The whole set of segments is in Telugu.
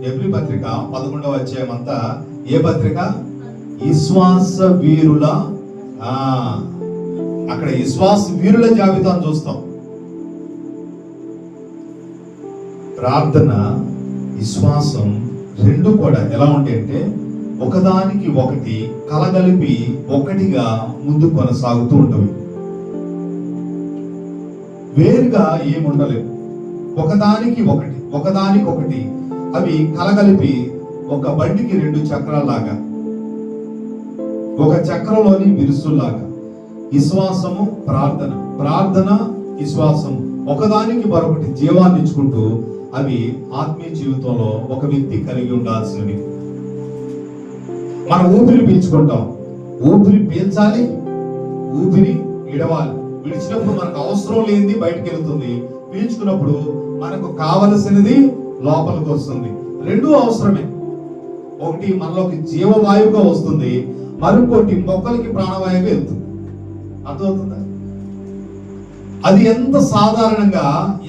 హెబ్రీ పత్రిక 11వ అధ్యాయం అంతా ఏ పత్రిక? విశ్వాస వీరుల అక్కడ విశ్వాస వీరుల జాబితాను చూస్తాం. ప్రార్థన, విశ్వాసం రెండు కూడా ఎలా ఉంటాయంటే ఒకదానికి ఒకటి కలగలిపి ఒకటిగా ముందు కొనసాగుతూ ఉంటాయి. వేరుగా ఏముండలేవు. ఒకదానికొకటి అవి కలగలిపి ఒక బండికి రెండు చక్రాల్లాగా, ఒక చక్రంలోని విరుసుల్లాగా విశ్వాసము ప్రార్థన విశ్వాసము ఒకదానికి మరొకటి జీవాన్ని ఇచ్చుకుంటూ అవి ఆత్మీయ జీవితంలో ఒక వ్యక్తి కలిగి ఉండాల్సినవి. మనం ఊపిరి పీల్చుకుంటాం, ఊపిరి పీల్చాలి, ఊపిరి విడవాలి. విడిచినప్పుడు మనకు అవసరం లేనిది బయటకు వెళ్తుంది, పీల్చుకున్నప్పుడు మనకు కావలసినది లోపలికి వస్తుంది. రెండూ అవసరమే. ఒకటి మనలోకి జీవవాయువుగా వస్తుంది, మరొకటి మొక్కలకి ప్రాణవాయువుగా వెళ్తుంది. అర్థమవుతుందా? అది ఎంత సాధారణంగా,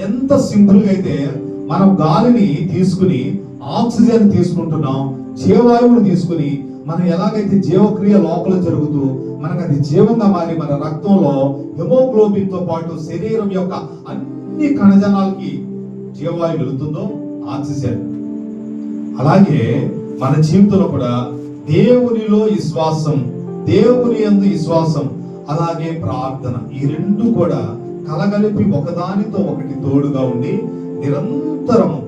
ఎంత సింపుల్ గా అయితే మనం గాలిని తీసుకుని ఆక్సిజన్ తీసుకుంటున్నాం, జీవవాయువును తీసుకుని మనం ఎలాగైతే జీవక్రియ లోపల జరుగుతూ మనకు అది జీవంగా మారి మన రక్తంలో హెమోగ్లోబిన్ తో పాటు శరీరం యొక్క అన్ని కణజాలాలకి జీవవాయువు వెళుతుందో ఆక్సిజన్, అలాగే మన జీవితంలో కూడా దేవునిలో విశ్వాసం, దేవుని యందు విశ్వాసం, అలాగే ప్రార్థన, ఈ రెండు కూడా కలగలిపి ఒకదానితో ఒకటి తోడుగా ఉండి నిరంతరము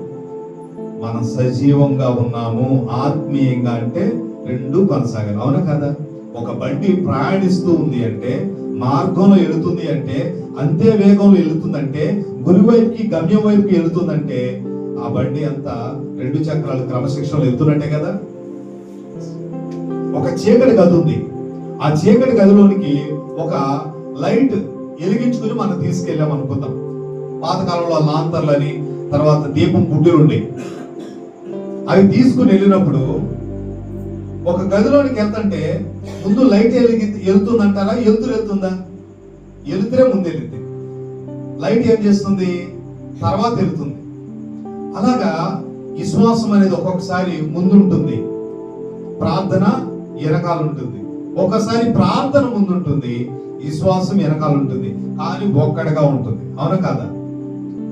మనం సజీవంగా ఉన్నాము ఆత్మీయంగా అంటే రెండు కొనసాగాలి. అవునా కదా? ఒక బండి ప్రయాణిస్తూ ఉంది అంటే, మార్గంలో వెళుతుంది అంటే, అంతే వేగంలో వెళుతుందంటే, గురి వైపుకి గమ్యం వైపుకి వెళుతుందంటే ఆ బండి అంతా రెండు చక్రాలు క్రమశిక్షణలో వెళ్తున్నట్టే కదా. ఒక చీకటి గది ఉంది, ఆ చీకటి గదిలోనికి ఒక లైట్ వెలిగించుకుని మనం తీసుకెళ్ళాం అనుకుందాం. పాతకాలంలో లాంతర్లని, తర్వాత దీపం బుడ్డులు ఉండే, అవి తీసుకుని వెళ్ళినప్పుడు ఒక గదిలోనికి వెళ్తుంటే ముందు లైట్ వెళ్తుందంటారా? వెళ్తుందా? వెళుతురే ముందు వెళితే లైట్ ఏం చేస్తుంది? తర్వాత వెళ్తుంది. అలాగా విశ్వాసం అనేది ఒక్కొక్కసారి ముందుంటుంది, ప్రార్థన వెనకాల ఉంటుంది. ఒకసారి ప్రార్థన ముందుంటుంది, విశ్వాసం వెనకాల ఉంటుంది, కానీ ఒక్కడగా ఉంటుంది. అవునా కాదా?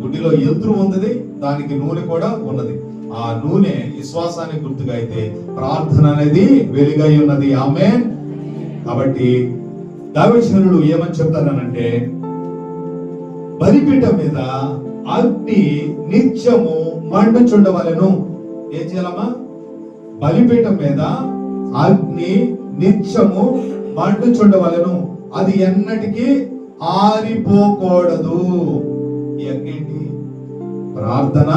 గుడ్డిలో ఎదురు ఉన్నది, దానికి నూనె కూడా ఉన్నది. ఆ నూనె విశ్వాసానికి గుర్తుగా అయితే ప్రార్థన అనేది వెలుగై ఉన్నది. ఆమేన్. కాబట్టి దావీదు ఏమని చెప్తానంటే, బలిపీఠం మీద అగ్ని నిత్యము మండుచుండవలెను. ఏం చేయాలమ్మా? బలిపీఠం మీద అగ్ని నిత్యము మండుచుండవలెను, అది ఎన్నటికీ ఆరిపోకూడదు. ఏంటి? ప్రార్థన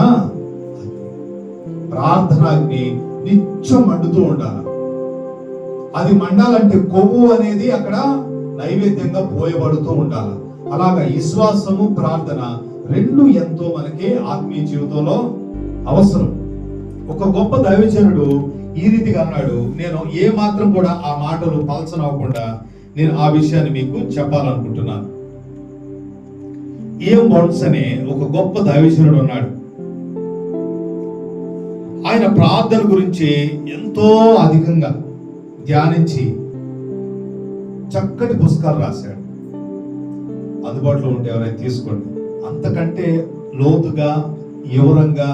అగ్ని నిత్యం మండుతూ ఉండాలి. అది మండాలంటే కొవ్వు అనేది అక్కడ నైవేద్యంగా పోయబడుతూ ఉండాలి. అలాగా విశ్వాసము ప్రార్థన రెండు ఎంతో మనకి ఆత్మీయ జీవితంలో అవసరం. ఒక గొప్ప దైవజనుడు ఈ రీతిగా అన్నాడు. నేను ఏ మాత్రం కూడా ఆ మాటలు పలచనవ్వకుండా నేను ఆ విషయాన్ని మీకు చెప్పాలనుకుంటున్నాను. ఏం బౌన్స్ అనే ఒక గొప్ప దైవజనుడు ఉన్నాడు. ఆయన ప్రార్థన గురించి ఎంతో అధికంగా ధ్యానించి చక్కటి పుస్తకాలు రాశాడు. అందుబాటులో ఉంటే ఎవరైనా తీసుకోండి. అంతకంటే లోతుగా, వివరంగా,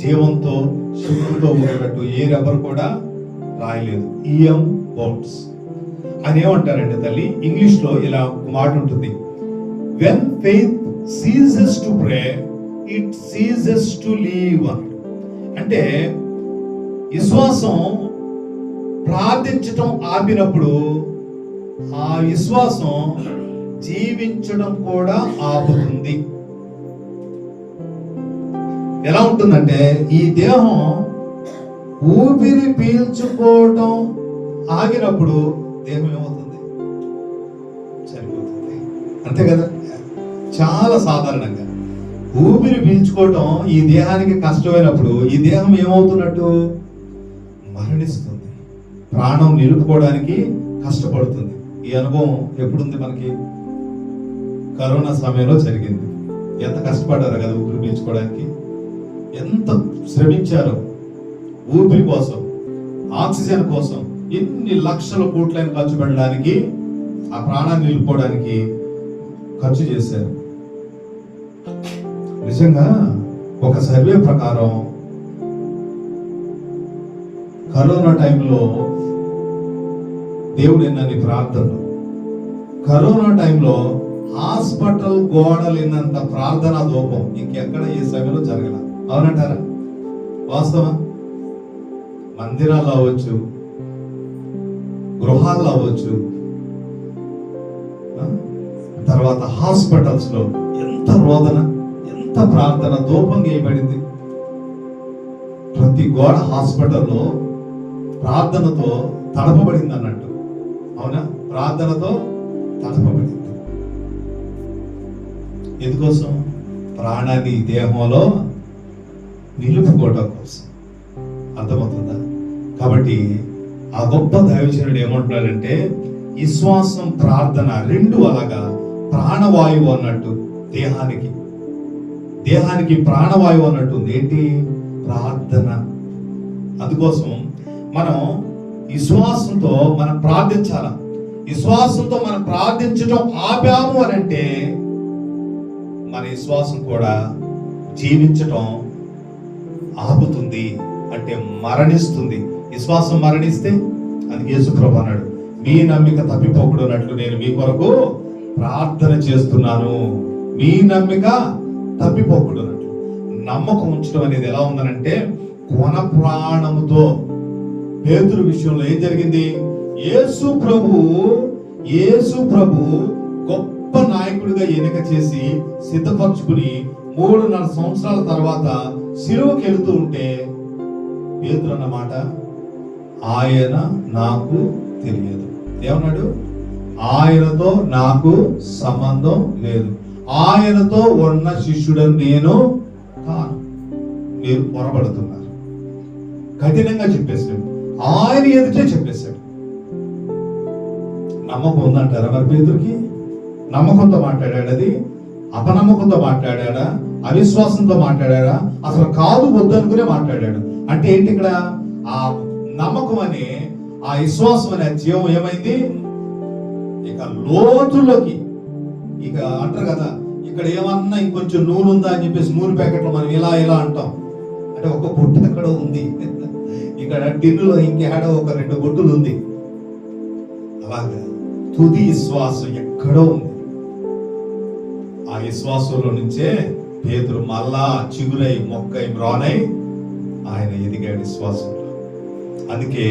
జీవంతో, శక్తితో ఉండేటట్టు ఎవరు కూడా రాయలేదు. ఈఎం బౌన్స్ అని ఏమంటారంటే తల్లి, ఇంగ్లీష్ లో ఇలా ఒక మాట ఉంటుంది, when faith ceases to pray, it ceases to live. అంటే విశ్వాసం ప్రార్థించటం ఆపినప్పుడు ఆ విశ్వాసం జీవించడం కూడా ఆపుతుంది. ఎలా ఉంటుందంటే, ఈ దేహం ఊపిరి పీల్చుకోవటం ఆగినప్పుడు దేహం ఏమవుతుంది? చనిపోతుంది. అంతే కదా? చాలా సాధారణంగా ఊపిరి పీల్చుకోవటం ఈ దేహానికి కష్టమైనప్పుడు ఈ దేహం ఏమవుతున్నట్టు? మరణిస్తుంది. ప్రాణం నిలుపుకోవడానికి కష్టపడుతుంది. ఈ అనుభవం ఎప్పుడుంది మనకి? కరోనా సమయంలో జరిగింది. ఎంత కష్టపడ్డారో కదా ఊపిరి పీల్చుకోవడానికి, ఎంత శ్రమించారో. ఊపిరి కోసం, ఆక్సిజన్ కోసం ఎన్ని లక్షల కోట్లను ఖర్చు పెట్టడానికి, ఆ ప్రాణాన్ని నిలుపుకోవడానికి ఖర్చు చేశారు. నిజంగా ఒక సర్వే ప్రకారం కరోనా టైంలో దేవుడు ఎన్నని ప్రార్థనలు, కరోనా టైంలో హాస్పిటల్ గోడలు ఎన్నంత ప్రార్థనా ధూపం ఇంకెక్కడ ఏ సమయంలో జరగల. అవునంటారా? వాస్తవా? మందిరాల్లో అవ్వచ్చు, గృహాల్లో అవ్వచ్చు, తర్వాత హాస్పిటల్స్ లో ఎంత రోదన, ఎంత ప్రార్థన ధూపం చేయబడింది. ప్రతి గోడ హాస్పిటల్లో ప్రార్థనతో తడపబడింది అన్నట్టు. అవునా? ప్రార్థనతో తడపబడింది. ఎందుకోసం? ప్రాణాన్ని దేహంలో నిలుపుకోవడం కోసం. అర్థమవుతుందా? కాబట్టి ఆ గొప్ప దైవజనుడు ఏమంటున్నాడంటే, విశ్వాసం, ప్రార్థన రెండు అలాగా ప్రాణవాయువు అన్నట్టు. దేహానికి ప్రాణవాయువు అన్నట్టు. ఏంటి? ప్రార్థన. అందుకోసం మనం విశ్వాసంతో మనం ప్రార్థించాల. విశ్వాసంతో మనం ప్రార్థించడం ఆపాము అని అంటే మన విశ్వాసం కూడా జీవించటం ఆపుతుంది, అంటే మరణిస్తుంది. విశ్వాసం మరణిస్తే, అందుకే యేసుప్రభువు అన్నాడు, మీ నమ్మిక తప్పిపోకూడనట్లు నేను మీ కొరకు ప్రార్థన చేస్తున్నాను. మీ నమ్మిక తప్పిపోకూడనట్లు. నమ్మకం ఉంచడం అనేది ఎలా ఉందనంటే, కొన ప్రాణముతో. పేతురు విషయంలో ఏం జరిగింది? యేసు ప్రభు గొప్ప నాయకుడిగా ఎన్నిక చేసి సిద్ధపరచుకుని 3.5 సంవత్సరాల తర్వాత సిలువకి వెళుతూ ఉంటే పేతురు అన్నమాట, ఆయన నాకు తెలియదు. ఏమన్నాడు? ఆయనతో నాకు సంబంధం లేదు, ఆయనతో ఉన్న శిష్యుడని నేను కాను. మీరు పొరపడుతున్నారు. కఠినంగా చెప్పేశాడు. ఆయన ఎదుటే చెప్పేశాడు. నమ్మకం ఉందంటారా మరి పేతురుకి? నమ్మకంతో మాట్లాడాడు? అది అపనమ్మకంతో మాట్లాడా? అవిశ్వాసంతో మాట్లాడా? అసలు కాదు వద్దనుకునే మాట్లాడాడు. అంటే ఏంటి? ఇక్కడ ఆ నమ్మకం అనే, ఆ విశ్వాసం అనే జీవం ఏమైంది? ఇక లోతులోకి, ఇక అంటారు కదా, ఇక్కడ ఏమన్నా ఇంకొంచెం నూనె ఉందా అని చెప్పేసి నూనె ప్యాకెట్లు మనం ఇలా అంటాం. అంటే ఒక బొట్టు ఎక్కడో ఉంది, ఇక్కడ టిన్నులో ఇంకేడో ఒక 2 బొట్టులు ఉంది. అలాగా తుది విశ్వాసం ఎక్కడో ఉంది. ఆ విశ్వాసంలో నుంచే పేతురు మళ్ళా చిగురై, మొక్కై, మ్రానై ఆయన ఎదిగాడు విశ్వాసంలో. అందుకే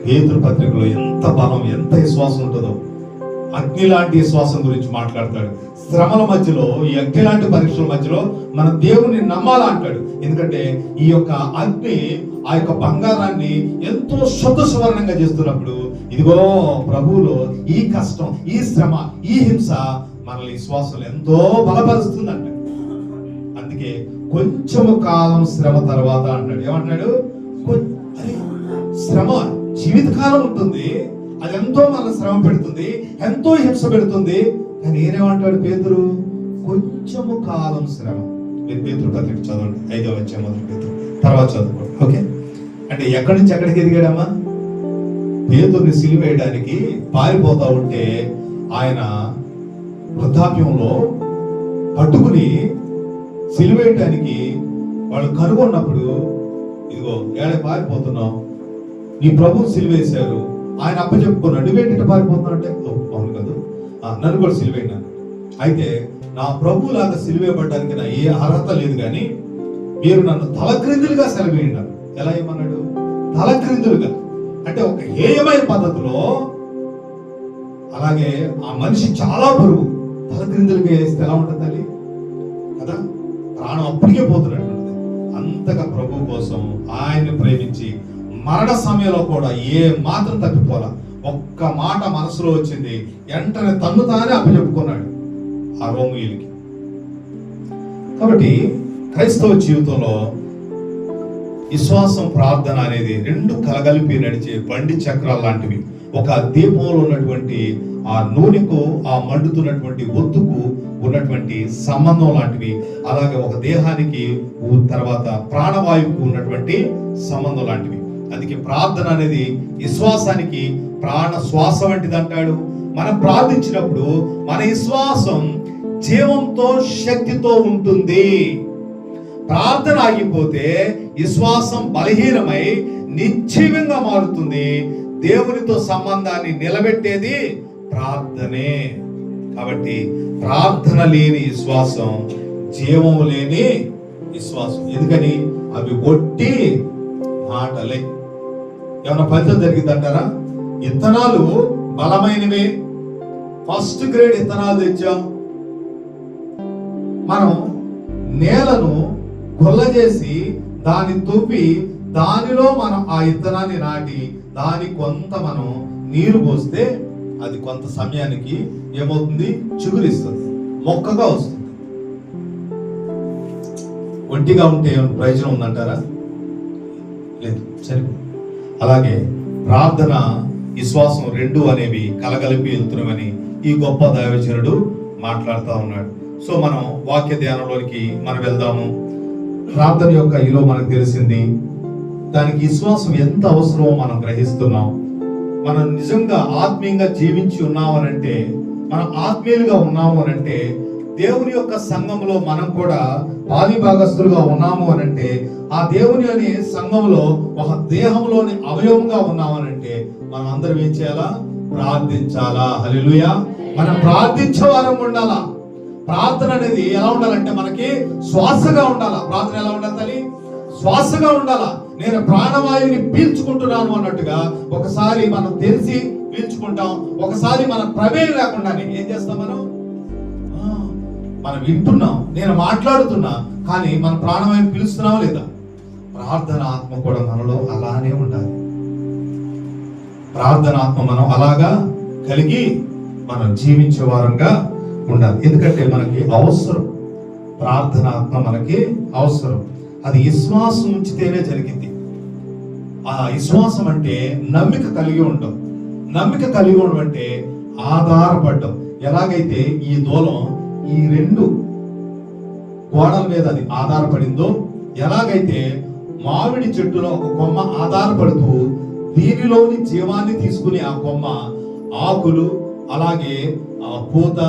పేతురు పత్రికలో ఎంత బలం, ఎంత విశ్వాసం ఉంటుందో. అగ్ని లాంటి విశ్వాసం గురించి మాట్లాడతాడు. శ్రమల మధ్యలో, ఈ అగ్ని లాంటి పరీక్షల మధ్యలో మన దేవుని నమ్మాలా అంటాడు. ఎందుకంటే ఈ యొక్క అగ్ని ఆ యొక్క బంగారాన్ని ఎంతో శుద్ధ సువర్ణంగా చేస్తున్నప్పుడు, ఇదిగో ప్రభువులో ఈ కష్టం, ఈ శ్రమ, ఈ హింస మనల్ని విశ్వాసం ఎంతో బలపరుస్తుందంట. అందుకే కొంచెము కాలం శ్రమ తర్వాత అంటాడు. ఏమంటాడు? శ్రమ జీవితకాలం ఉంటుంది, అది ఎంతో మన శ్రమ పెడుతుంది, ఎంతో హింస పెడుతుంది. కానీ ఏమంటాడు పేతురు? కొంచెము కాలం శ్రమ. మీరు పేతురు పత్రిక చదవండి, 5వ అధ్యాయం మొదటి పేతురు, తర్వాత చదువుకోండి. ఓకే? అంటే ఎక్కడి నుంచి ఎక్కడికి ఎదిగాడమ్మా? పేతుర్ని సిలువేయడానికి పారిపోతా ఉంటే ఆయన వృద్ధాప్యంలో పట్టుకుని సిలువేయటానికి వాళ్ళు కనుగొన్నప్పుడు, ఇదిగో ఏడే పారిపోతున్నావు, నీ ప్రభువు సిలువేశారు, ఆయన అప్పచెప్పుకున్నాడు, నువ్వేంటి పారిపోతున్నావు అంటే, అవును కదా, నన్ను కూడా సిలువేయను. అయితే నా ప్రభు లాగా సిలువేయబడ్డానికి నా ఏ అర్హత లేదు, కానీ మీరు నన్ను తలక్రిందులుగా సెలవేయండి. ఎలా ఏమన్నాడు? తలక్రిందులుగా. అంటే ఒక హేయమైన పద్ధతిలో. అలాగే ఆ మనిషి చాలా బరువు, తలక్రిందులుగా వేస్తే ఎలా ఉంటుంది తల్లి కదా? ప్రాణం అప్పటికే పోతున్నట్టు. అంతగా ప్రభు కోసం ఆయన్ని ప్రేమించి మరణ సమయంలో కూడా ఏ మాత్రం తప్పిపోలా. ఒక్క మాట మనసులో వచ్చింది, వెంటనే తన్ను తానే అప్పచెప్పుకున్నాడు ఆ రోమియులకి. కాబట్టి క్రైస్తవ జీవితంలో విశ్వాసం, ప్రార్థన అనేది రెండు కలగలిపి నడిచే బండి చక్రాలు లాంటివి. ఒక దీపంలో ఉన్నటువంటి ఆ నూనెకు ఆ మండుతున్నటువంటి ఒత్తుకు ఉన్నటువంటి సంబంధం లాంటివి. అలాగే ఒక దేహానికి తర్వాత ప్రాణవాయువుకు ఉన్నటువంటి సంబంధం లాంటివి. అందుకే ప్రార్థన అనేది విశ్వాసానికి ప్రాణ శ్వాస వంటిది అంటాడు. మనం ప్రార్థించినప్పుడు మన విశ్వాసం జీవంతో శక్తితో ఉంటుంది. ప్రార్థన ఆగిపోతే విశ్వాసం బలహీనమై నిర్జీవంగా మారుతుంది. దేవునితో సంబంధాన్ని నిలబెట్టేది ప్రార్థనే. కాబట్టి ప్రార్థన లేని విశ్వాసం జీవం లేని విశ్వాసం. ఎందుకని అవి ఒట్టి మాటలే. ఏమైనా ఫలితం జరిగిందంటారా? ఇత్తనాలు బలమైనవే, ఫస్ట్ గ్రేడ్ ఇత్తనాలు తెచ్చాం. మనం నేలను గొల్ల చేసి దాన్ని తూపి దానిలో మనం ఆ ఇత్తనాన్ని నాటి దానికి కొంత మనం నీరు పోస్తే అది కొంత సమయానికి ఏమవుతుంది? చిగురిస్తుంది, మొక్కగా వస్తుంది. ఒంటిగా ఉంటే ఏమైనా ప్రయోజనం ఉందంటారా? లేదు, సరిపో. అలాగే ప్రార్థన విశ్వాసం రెండు అనేవి కలగలిపి వెళ్తున్నామని ఈ గొప్ప దైవజనుడు మాట్లాడుతూ ఉన్నాడు. సో మనం వాక్య ధ్యానంలోనికి మనం వెళ్దాము. ప్రార్థన యొక్క విలువ మనకు తెలిసింది. దానికి విశ్వాసం ఎంత అవసరమో మనం గ్రహిస్తున్నాం. మనం నిజంగా ఆత్మీయంగా జీవించి ఉన్నాము అనంటే, మనం ఆత్మీయులుగా ఉన్నాము అనంటే, దేవుని యొక్క సంఘంలో మనం కూడా పాలి భాగస్తులుగా ఉన్నాము అనంటే, ఆ దేవుని అనే సంఘంలో ఒక దేహంలోని అవయవంగా ఉన్నాము అనంటే, మనం అందరం ఏం చేయాలా? ప్రార్థించాలా. హల్లెలూయా. మనం ప్రార్థించే వారం ఉండాలా. ప్రార్థన అనేది ఎలా ఉండాలంటే మనకి శ్వాసగా ఉండాలా. ప్రార్థన ఎలా ఉండాలి తల్లి? శ్వాసగా ఉండాలా. నేను ప్రాణవాయువుని పీల్చుకుంటున్నాను అన్నట్టుగా ఒకసారి మనం తెలిసి పీల్చుకుంటాం, ఒకసారి మన ప్రమేయం లేకుండానే ఏం చేస్తాం? మనం వింటున్నాం, నేను మాట్లాడుతున్నా, కానీ మన ప్రాణవాయువుని పీలుస్తున్నావా లేదా? ప్రార్థన ఆత్మ కూడా మనలో అలానే ఉండాలి. ప్రార్థన ఆత్మ మనం అలాగా కలిగి మనం జీవించే వారంగా ఉండాలి. ఎందుకంటే మనకి అవసరం, ప్రార్థన ఆత్మ మనకి అవసరం. అది విశ్వాసం ఉంచితేనే జరిగింది. ఆ విశ్వాసం అంటే నమ్మిక కలిగి ఉండడం. నమ్మిక కలిగి ఉండడం అంటే ఆధారపడడం. ఎలాగైతే ఈ దూలం ఈ రెండు గోడల మీద అది ఆధారపడిందో, ఎలాగైతే మామిడి చెట్టులో ఒక కొమ్మ ఆధారపడుతూ దీనిలోని జీవాన్ని తీసుకుని ఆ కొమ్మ ఆకులు అలాగే పూత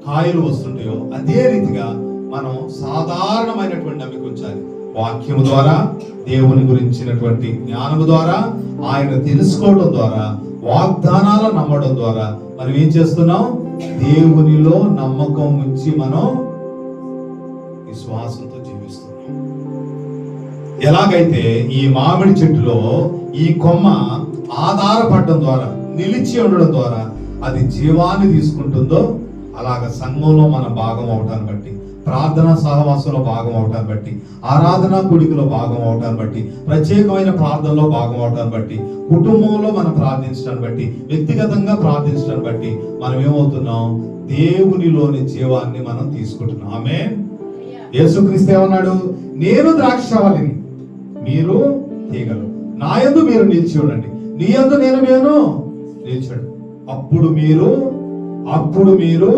కాయలు వస్తుంటాయో, అదే రీతిగా మనం సాధారణమైనటువంటి నమ్మిక ఉంచాలి. వాక్యము ద్వారా, దేవుని గురించినటువంటి జ్ఞానము ద్వారా, ఆయన తెలుసుకోవడం ద్వారా, వాగ్దానాలు నమ్మడం ద్వారా మనం ఏం చేస్తున్నాం? దేవునిలో నమ్మకం ఉంచి మనం విశ్వాసంతో జీవిస్తున్నాం. ఎలాగైతే ఈ మామిడి చెట్టులో ఈ కొమ్మ ఆధారపడడం ద్వారా, నిలిచి ఉండడం ద్వారా అది జీవాన్ని తీసుకుంటుందో, అలాగ సంఘంలో మన భాగం అవటాన్ని బట్టి, ప్రార్థనా సహవాసంలో భాగం అవటాన్ని బట్టి, ఆరాధనా కూడికలో భాగం అవటాన్ని బట్టి, ప్రత్యేకమైన ప్రార్థనలో భాగం అవటాన్ని బట్టి, కుటుంబంలో మనం ప్రార్థించడాన్ని బట్టి, వ్యక్తిగతంగా ప్రార్థించడాన్ని బట్టి మనం ఏమవుతున్నాం? దేవునిలోని జీవాన్ని మనం తీసుకుంటున్నాం. ఆమేన్. యేసుక్రీస్తు ఏమన్నాడు? నేను ద్రాక్షావళిని, మీరు తీగలు, నా యందు మీరు నిలిచి ఉండండి, నీ యందు నేను నిలిచాడు. అప్పుడు మీరు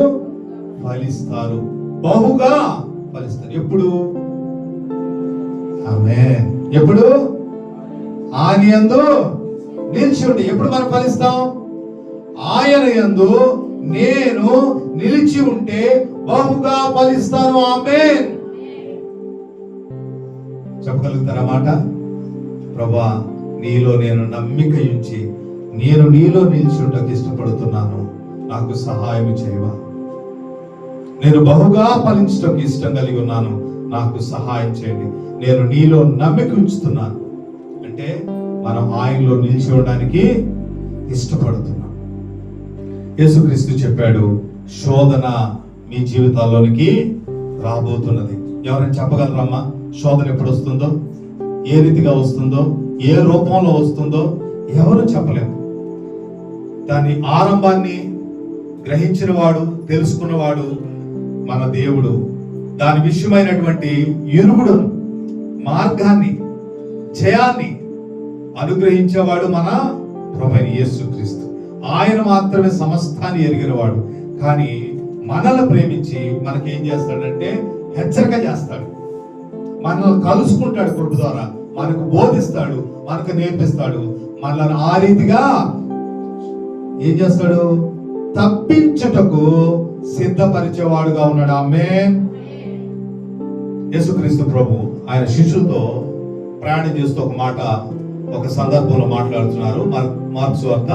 ఫలిస్తారు, బహుగా ఫలిస్తారు. ఎప్పుడు? ఆమేన్. ఎప్పుడు? ఆయన యందు నిలిచి ఉండి. ఎప్పుడు మనం ఫలిస్తాం? ఆయన యందు నేను నిలిచి ఉంటే బహుగా ఫలిస్తాను. ఆమేన్. చెప్పగలుగుతారా మాట? ప్రభువా, నీలో నేను నమ్మిక ఉంచి నేను నీలో నిలిచి ఉండకు ఇష్టపడుతున్నాను, నాకు సహాయం చేయవా. నేను బహుగా ఫలించడానికి ఇష్టం కలిగి ఉన్నాను, నాకు సహాయం చేయండి. నేను నీలో నమ్మిక ఉంచుతున్నాను అంటే మనం ఆయనలో నిలిచి ఉండడానికి ఇష్టపడుతున్నాం. యేసుక్రీస్తు చెప్పాడు, శోధన మీ జీవితాల్లోనికి రాబోతున్నది. ఎవరైనా చెప్పగలరమ్మా శోధన ఎప్పుడు వస్తుందో, ఏ రీతిగా వస్తుందో, ఏ రూపంలో వస్తుందో? ఎవరు చెప్పలేము. దాని ఆరంభాన్ని గ్రహించిన వాడు, తెలుసుకున్నవాడు మన దేవుడు. దాని విషయమైనటువంటి ఇరుగుడును, మార్గాన్ని, జయాన్ని అనుగ్రహించేవాడు మన ప్రభువైన యేసుక్రీస్తు. ఆయన మాత్రమే సమస్తాన్ని ఎరిగినవాడు. కానీ మనల్ని ప్రేమించి మనకేం చేస్తాడంటే హెచ్చరిక చేస్తాడు, మనల్ని కలుసుకుంటాడు, కృప ద్వారా మనకు బోధిస్తాడు, మనకు నేర్పిస్తాడు. మనల్ని ఆ రీతిగా ఏం చేస్తాడు? తప్పించుటకు సిద్ధపరిచేవాడుగా ఉన్నాడు. ఆమేన్. యేసుక్రీస్తు ప్రభు ఆయన శిష్యులతో ప్రయాణం చేస్తూ ఒక సందర్భంలో మాట్లాడుతున్నారు. మార్కు సువార్త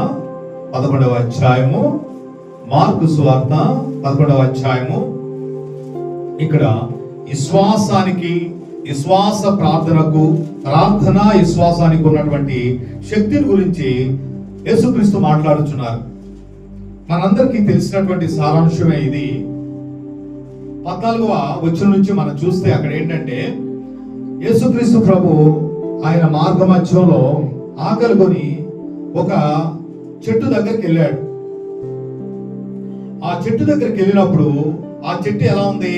11వ అధ్యాయము, మార్కు సువార్త 11వ అధ్యాయము. ఇక్కడ విశ్వాస ప్రార్థన విశ్వాసానికి ఉన్నటువంటి శక్తిని గురించి యేసుక్రీస్తు మాట్లాడుతున్నారు. మనందరికీ తెలిసినటువంటి సారాంశమే ఇది. 14వ వచనం నుంచి మనం చూస్తే అక్కడ ఏంటంటే, యేసుక్రీస్తు ప్రభు ఆయన మార్గ మధ్యంలో ఆకలిగొని ఒక చెట్టు దగ్గరికి వెళ్ళాడు. ఆ చెట్టు దగ్గరికి వెళ్ళినప్పుడు ఆ చెట్టు ఎలా ఉంది?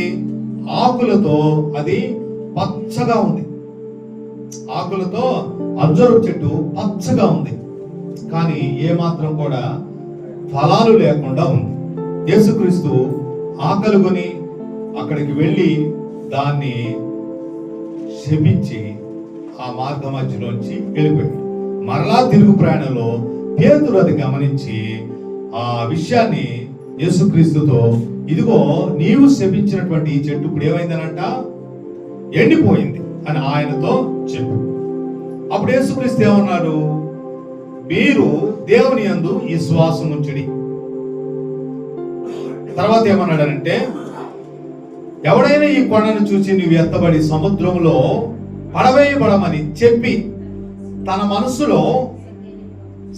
ఆకులతో అది పచ్చగా ఉంది. ఆకులతో అంజూరపు చెట్టు పచ్చగా ఉంది, కానీ ఏమాత్రం కూడా ఫలాలు లేకుండా ఉంది. యేసుక్రీస్తు ఆకలిగొని అక్కడికి వెళ్ళి దాన్ని శపించి ఆ మార్గ మధ్యలోంచి వెళ్ళిపోయాడు. మరలా తిరుగు ప్రయాణంలో పేతురు అది గమనించి ఆ విషయాన్ని యేసుక్రీస్తుతో, ఇదిగో నీవు శపించినటువంటి ఈ చెట్టు ఇప్పుడు ఏమైందనంట? ఎండిపోయింది అని ఆయనతో చెప్పు. అప్పుడు యేసుక్రీస్తు ఏమన్నాడు? మీరు దేవుని యందు విశ్వాసం ఉంచుడి. తర్వాత ఏమన్నాడనంటే, ఎవడైనా ఈ కొండను చూసి నువ్వు ఎత్తబడి సముద్రంలో పడవేయబడమని చెప్పి తన మనసులో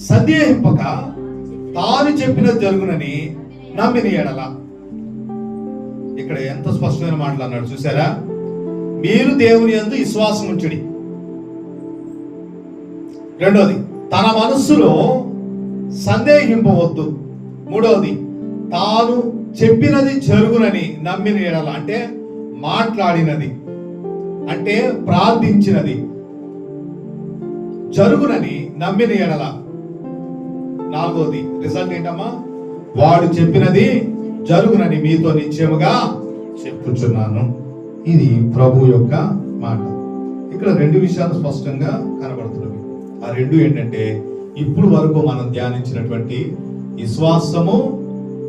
సందేహింపక తాను చెప్పినది జరుగునని నమ్మిన ఎడల. ఇక్కడ ఎంత స్పష్టమైన మాటలు అన్నాడు చూసారా? మీరు దేవుని యందు విశ్వాసం ఉంచుడి. రెండోది, తన మనస్సులో సందేహింపవద్దు. మూడవది, తాను చెప్పినది జరుగునని నమ్మిన ఎడల, అంటే మాట్లాడినది, అంటే ప్రార్థించినది జరుగునని నమ్మిన ఎడల. నాలుగోది రిజల్ట్ ఏంటమ్మా? వాడు చెప్పినది జరుగునని మీతో నిశ్చయముగా చెప్పుచున్నాను. ఇది ప్రభు యొక్క మాట. ఇక్కడ రెండు విషయాలు స్పష్టంగా కనబడుతున్నవి. ఆ రెండు ఏంటంటే, ఇప్పుడు వరకు మనం ధ్యానించినటువంటి విశ్వాసము,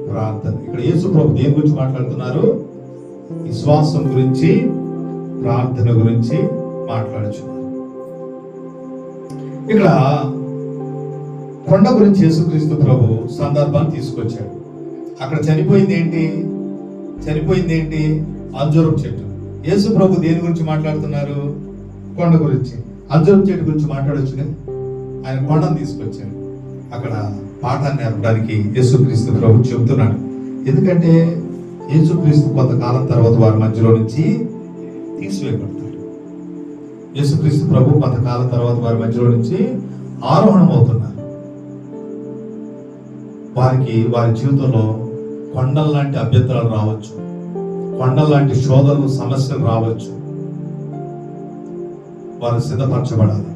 ప్రార్థన. ఇక్కడ యేసు ప్రభు దేని గురించి మాట్లాడుతున్నారు? విశ్వాసం గురించి, ప్రార్థన గురించి మాట్లాడుతున్నారు. ఇక్కడ కొండ గురించి యేసుక్రీస్తు ప్రభు సందర్భాన్ని తీసుకొచ్చాడు. అక్కడ చనిపోయింది ఏంటి? అంజూరపు చెట్టు. యేసు ప్రభు దేని గురించి మాట్లాడుతున్నారు? కొండ గురించి. అంజూరపు చెట్టు గురించి మాట్లాడొచ్చు. ఆయన కొండను తీసుకొచ్చాడు. అక్కడ పాఠాన్ని నేర్పడానికి యేసుక్రీస్తు ప్రభు చెబుతున్నాడు. ఎందుకంటే యేసుక్రీస్తు కొంతకాలం తర్వాత వారి మధ్యలో నుంచి తీసివేయబడతాడు. యేసుక్రీస్తు ప్రభు కొంతకాలం తర్వాత వారి మధ్యలో నుంచి ఆరోహణం అవుతున్నారు. వారి జీవితంలో కొండల లాంటి అభ్యంతరాలు రావచ్చు, కొండల లాంటి శోధనలు, సమస్యలు రావచ్చు. వారు సిద్ధపరచబడాలి.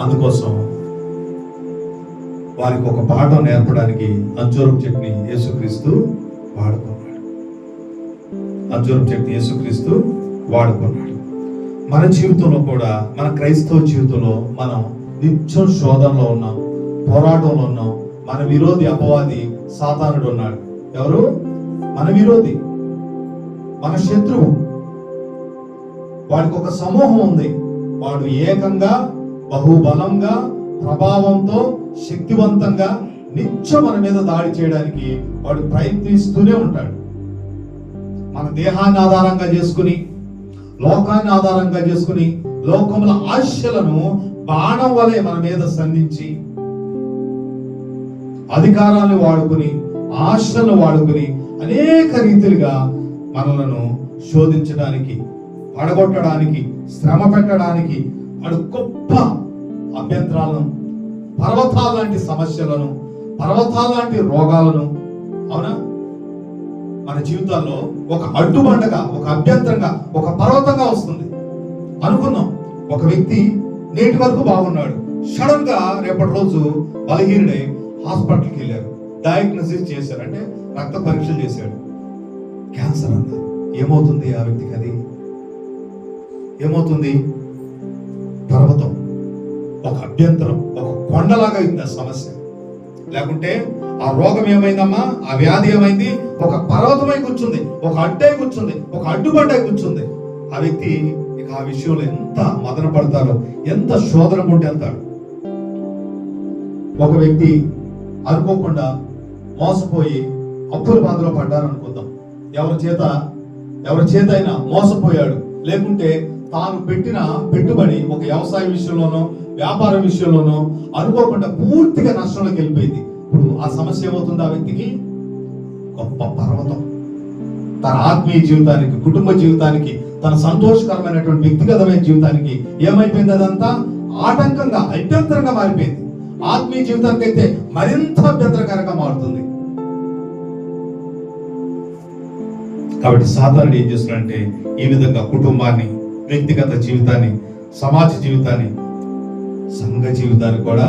అందుకోసం వారికి ఒక పాఠం నేర్పడానికి అంజూరపు చెట్టుని యేసుక్రీస్తు వాడుకున్నాడు. మన జీవితంలో కూడా, మన క్రైస్తవ జీవితంలో మనం నిత్యం శోధనలో ఉన్నాం, పోరాటంలో ఉన్నాం. మన విరోధి అపవాది సాతానుడు ఉన్నాడు. ఎవరు? మన విరోధి, మన శత్రువు. వాడికి ఒక సమూహం ఉంది. వాడు ఏకంగా, బహుబలంగా, ప్రభావంతో, శక్తివంతంగా నిత్యం మన మీద దాడి చేయడానికి వాడు ప్రయత్నిస్తూనే ఉంటాడు. మన దేహాన్ని ఆధారంగా చేసుకుని, లోకాన్ని ఆధారంగా చేసుకుని, లోకముల ఆశలను బాణం వలె మన మీద సంధించి, అధికారాన్ని వాడుకుని, ఆశలను వాడుకుని అనేక రీతిలుగా మనలను శోధించడానికి, పడగొట్టడానికి, శ్రమ పెట్టడానికి వాడు గొప్ప అభ్యంతరాలను, పర్వతాల లాంటి సమస్యలను, పర్వతాల లాంటి రోగాలను, అవునా, మన జీవితాల్లో ఒక అడ్డుబండగా, ఒక అభ్యంతరంగా, ఒక పర్వతంగా వస్తుంది. అనుకున్నాం ఒక వ్యక్తి నేటి వరకు బాగున్నాడు, సడన్ గా రేపటి రోజు బలహీనుడై హాస్పిటల్కి వెళ్ళారు. డయాగ్నోసిస్ చేశారు, అంటే రక్త పరీక్షలు చేశాడు. క్యాన్సర్ అన్నారు. ఏమవుతుంది ఆ వ్యక్తికి? అది ఏమవుతుంది? పర్వతం, ఒక అభ్యంతరం, ఒక కొండలాగా అయింది ఆ సమస్య. లేకుంటే ఆ రోగం ఏమైందమ్మా, ఆ వ్యాధి ఏమైంది? ఒక పర్వతమై కూర్చుంది, ఒక అడ్డై కూర్చుంది, ఒక అడ్డుబండై కూర్చుంది. ఆ వ్యక్తి ఇక ఆ విషయంలో ఎంత మదన పడతారో, ఎంత శోధన ఉంటే వెళ్తాడు. ఒక వ్యక్తి అనుకోకుండా మోసపోయి అప్పుల బాధలో పడ్డారు అనుకుందాం. ఎవరి చేత అయినా మోసపోయాడు, లేకుంటే తాను పెట్టిన పెట్టుబడి ఒక వ్యవసాయ విషయంలోనో వ్యాపార విషయంలోనో అనుకోకుండా పూర్తిగా నష్టంలోకి వెళ్ళిపోయింది. ఇప్పుడు ఆ సమస్య ఏమవుతుంది? ఆ వ్యక్తికి గొప్ప పర్వతం. తన ఆత్మీయ జీవితానికి, కుటుంబ జీవితానికి, తన సంతోషకరమైనటువంటి వ్యక్తిగతమైన జీవితానికి ఏమైపోయింది? అదంతా ఆటంకంగా, అభ్యంతరంగా మారిపోయింది. ఆత్మీయ జీవితానికి అయితే మరింత అభ్యంతరకరంగా మారుతుంది. కాబట్టి సాతానుడు ఏం చేస్తున్నాడంటే ఈ విధంగా కుటుంబాన్ని, వ్యక్తిగత జీవితాన్ని, సమాజ జీవితాన్ని, సంఘ జీవితాన్ని కూడా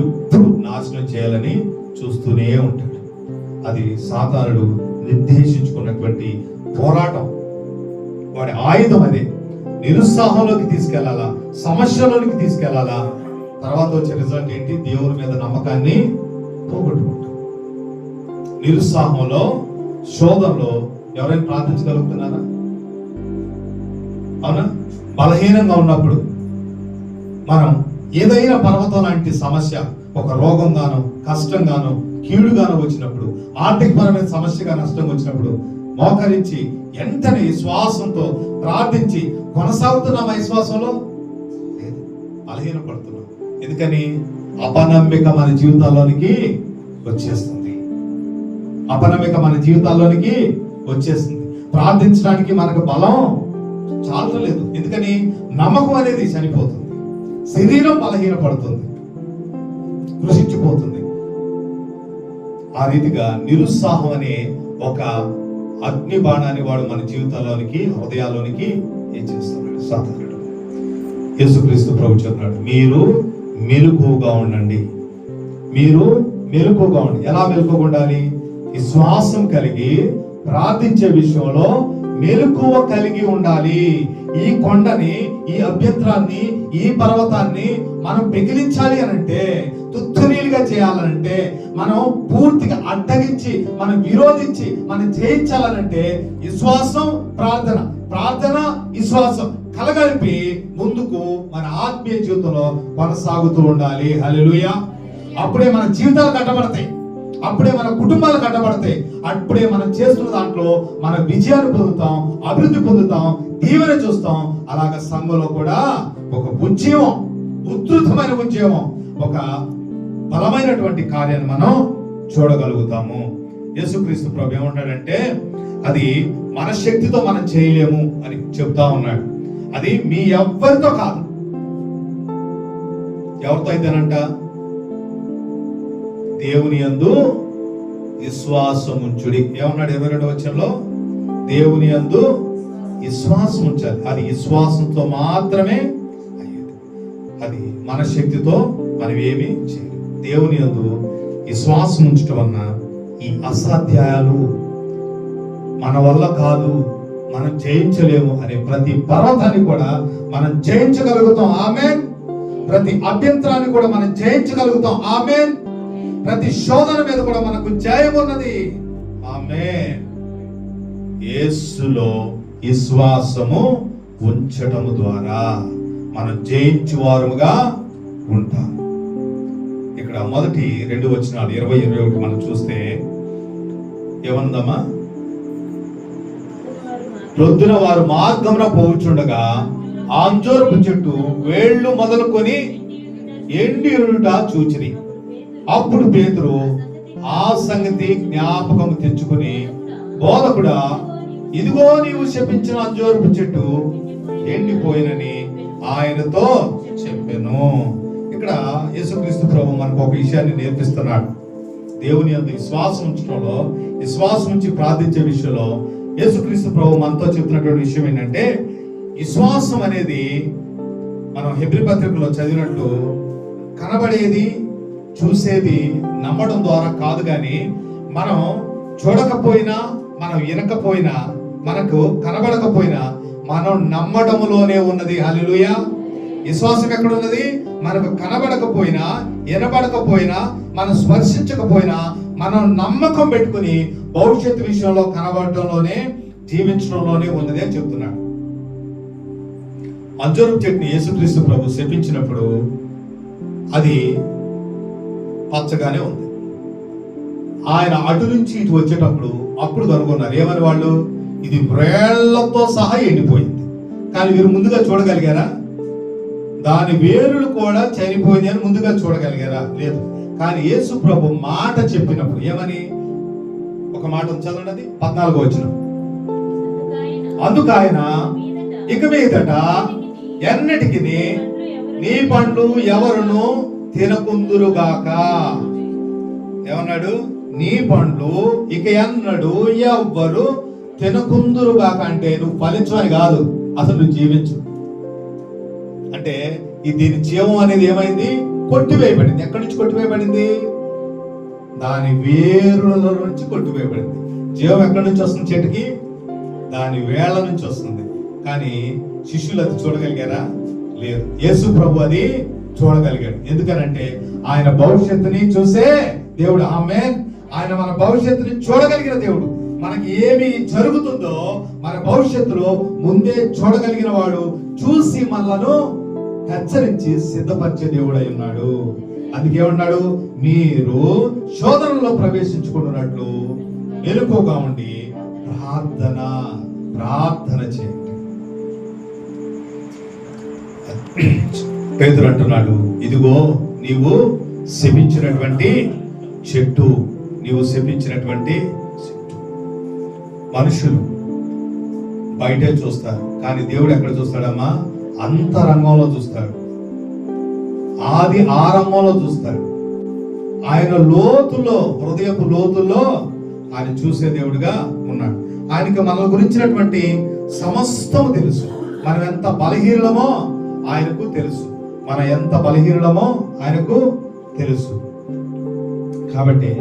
ఎప్పుడు నాశనం చేయాలని చూస్తూనే ఉంటాడు. అది సాతానుడు నిర్దేశించుకున్నటువంటి పోరాటం. వాడి ఆయుధం అదే. నిరుత్సాహంలోకి తీసుకెళ్లాలా, సమస్యలోనికి తీసుకెళ్లాలా. తర్వాత వచ్చే రిజల్ట్ ఏంటి? దేవుని మీద నమ్మకాన్ని పోగొట్టుకుంటాం. నిరుత్సాహంలో, శోధంలో ఎవరైనా ప్రార్థించగలుగుతున్నారా? అవునా? బలహీనంగా ఉన్నప్పుడు మనం ఏదైనా పర్వతం లాంటి సమస్య, ఒక రోగంగానో, కష్టంగానో, కీడుగానో వచ్చినప్పుడు, ఆర్థికపరమైన సమస్యగా నష్టం వచ్చినప్పుడు మోకరించి వెంటనే విశ్వాసంతో ప్రార్థించి కొనసాగుతున్నాం. విశ్వాసంలో లేదు, బలహీనపడుతున్నాం. ఎందుకని? అపనమ్మిక మన జీవితాల్లోనికి వచ్చేస్తుంది. అపనమ్మిక మన జీవితాల్లోనికి వచ్చేస్తుంది. ప్రార్థించడానికి మనకు బలం చాలలేదు. ఎందుకని? నమ్మకం అనేది చనిపోతుంది, శరీరం బలహీనపడుతుంది, కృషించిపోతుంది. ఆ రీతిగా నిరుత్సాహం అనే ఒక అగ్ని బాణాన్ని వాడు మన జీవితాల్లోనికి, హృదయాల్లోనికి ఏం చేస్తున్నాడు? సాతానుడు. యేసుక్రీస్తు ప్రభు చెప్తున్నాడు, మీరు మెలకువగా ఉండండి. మీరు మెలకువగా ఉండండి. ఎలా మెలకువగా ఉండాలి? విశ్వాసం కలిగి ప్రార్థించే విషయంలో మెలకువ కలిగి ఉండాలి. ఈ కొండని, ఈ అభ్యంతరాన్ని, ఈ పర్వతాన్ని మనం పెకిలించాలి అనంటే, తుత్తునీలుగా చేయాలనంటే, మనం పూర్తిగా అడ్డగించి, మనం విరోధించి, మనం జయించాలనంటే విశ్వాసం, ప్రార్థన, ప్రార్థన, విశ్వాసం కలగలిపి ముందుకు మన ఆత్మీయ జీవితంలో కొనసాగుతూ ఉండాలి. హల్లెలూయా. అప్పుడే మన జీవితాలు కట్టబడతాయి, అప్పుడే మన కుటుంబాలు కట్టబడతాయి, అప్పుడే మనం చేస్తున్న దాంట్లో మన విజయాన్ని పొందుతాం, అభివృద్ధి పొందుతాం, దీవెన చూస్తాం. అలాగే సంఘంలో కూడా ఒక ఉద్యమం, ఉధృతమైన ఉద్యమం, ఒక బలమైనటువంటి కార్యాన్ని మనం చూడగలుగుతాము. యేసుక్రీస్తు ప్రభు ఏమంటాడంటే, అది మన శక్తితో మనం చేయలేము అని చెప్తా ఉన్నాడు. అది మీ ఎవ్వరితో కాదు. ఎవరితో అయితేనంట? దేవుని యందు విశ్వాసం ఉంచుడి. ఏమన్నాడు 22వ వచనంలో? దేవుని యందు విశ్వాసం ఉంచాలి. అది విశ్వాసంతో మాత్రమే అయ్యేది. అది మన శక్తితో మనం ఏమి చేయలేము. దేవుని యందు విశ్వాసం ఉంచడం వలన ఈ అసాధ్యాలు, మన వల్ల కాదు, మనం జయించలేము అనే ప్రతి పర్వతాన్ని కూడా మనం జయించగలుగుతాం. ఆమేన్. ప్రతి అభ్యంతరాన్ని కూడా మనం జయించగలుగుతాం. ఆమేన్. ప్రతి శోధన మీద కూడా మనకు జయం ఉన్నది. ఆమేన్. యేసులో విశ్వాసము ఉంచటము ద్వారా మనం జయించువారుగా ఉంటాం. ఇక్కడ మొదటి 2 వచనాలు 20, 21 మనం చూస్తే ఏమన్నదమ్మా? ప్రొద్దున వారు మార్గమున పోవుచుండగా అంజూరపు చెట్టు వేళ్ళు మొదలుకొని ఎండియుట చూచిరి. అప్పుడు పేతురు ఆ సంగతి జ్ఞాపకం తెచ్చుకుని, బోధకుడా, ఇదిగో నీవు శపించిన అంజూరపు చెట్టు ఎండిపోయినని ఆయనతో చెప్పెను. ఇక్కడ యేసుక్రీస్తు ప్రభు మనకు ఒక విషయాన్ని నేర్పిస్తున్నాడు. దేవుని యందు విశ్వాసం ఉంచడంలో, విశ్వాసం ఉంచి ప్రార్థించే విషయంలో యేసుక్రీస్తు ప్రభు మనతో చెప్తున్నటువంటి విషయం ఏంటంటే, విశ్వాసం అనేది మనం హెబ్రీ పత్రికలో చదివినట్టు కనబడేది, చూసేది నమ్మడం ద్వారా కాదు, కానీ మనం చూడకపోయినా, మనం వినకపోయినా, మనకు కనబడకపోయినా మనం నమ్మడములోనే ఉన్నది. హల్లెలూయా. విశ్వాసం ఎక్కడ ఉన్నది? మనకు కనబడకపోయినా, వినబడకపోయినా, మనం స్పర్శించకపోయినా మనం నమ్మకం పెట్టుకుని భవిష్యత్తు విషయంలో కనబడటంలోనే, జీవించడంలోనే ఉన్నది అని చెప్తున్నాడు. అంజూరపు చెట్టుని యేసుక్రీస్తు ప్రభు శపించినప్పుడు అది పచ్చగానే ఉంది. ఆయన అటు నుంచి ఇటు వచ్చేటప్పుడు అప్పుడు కనుగొన్నారు. ఏమని వాళ్ళు? ఇది వ్రేళ్లతో సహా ఎండిపోయింది. కానీ వీరు ముందుగా చూడగలిగారా? దాని వేరులు కూడా చనిపోయింది అని ముందుగా చూడగలిగారా? లేదు. కానీ యేసు ప్రభు మాట చెప్పినప్పుడు ఏమని? ఒక మాట చదవండి, అది 14వ వచనం. అందుకు ఆయన ఇక మీదట ఎన్నటికి నీ పండ్లు ఎవరును తినకుందురుగాక. ఏమన్నాడు? నీ పండ్లు ఇక ఎన్నడు ఎవ్వరు తినకుందురుగాక. అంటే నువ్వు ఫలించమని కాదు, అసలు నువ్వు జీవించు అంటే. దీని జీవం అనేది ఏమైంది? కొట్టివేయబడింది. ఎక్కడి నుంచి కొట్టివేయబడింది? దాని వేరుల నుంచి కొట్టివేయబడింది. జీవం ఎక్కడి నుంచి వస్తుంది? చెట్టుకి దాని వేళ్ల నుంచి వస్తుంది. కానీ శిష్యులు అది చూడగలిగారా? లేదు. యేసు ప్రభు అది చూడగలిగాడు. ఎందుకనంటే ఆయన భవిష్యత్తుని చూసే దేవుడు. ఆమేన్. ఆయన మన భవిష్యత్తుని చూడగలిగిన దేవుడు. మనకి ఏమి జరుగుతుందో మన భవిష్యత్తులో ముందే చూడగలిగిన వాడు, చూసి మనలను హెచ్చరించి సిద్ధపరిచే దేవుడు అయి ఉన్నాడు. అందుకే ఉన్నాడు, మీరు శోధనలో ప్రవేశించుకున్నట్లు మెలకువగా ఉండి ప్రార్థన చేయండి. పేతురు అంటున్నాడు, ఇదిగో నీవు శపించినటువంటి చెట్టు, నీవు శపించినటువంటి చెట్టు. మనుషులు బయటే చూస్తారు, కానీ దేవుడు ఎక్కడ చూస్తాడమ్మా? అంతరంగంలో చూస్తాడు. ఆది ఆరంభంలో చూస్తాడు. ఆయన లోతుల్లో, హృదయపు లోతుల్లో ఆయన చూసే దేవుడిగా ఉన్నాడు. ఆయనకి మన గురించినటువంటి సమస్తము తెలుసు. మనం ఎంత బలహీనమో ఆయనకు తెలుసు. మనం ఎంత బలహీనమో ఆయనకు తెలుసు. కాబట్టి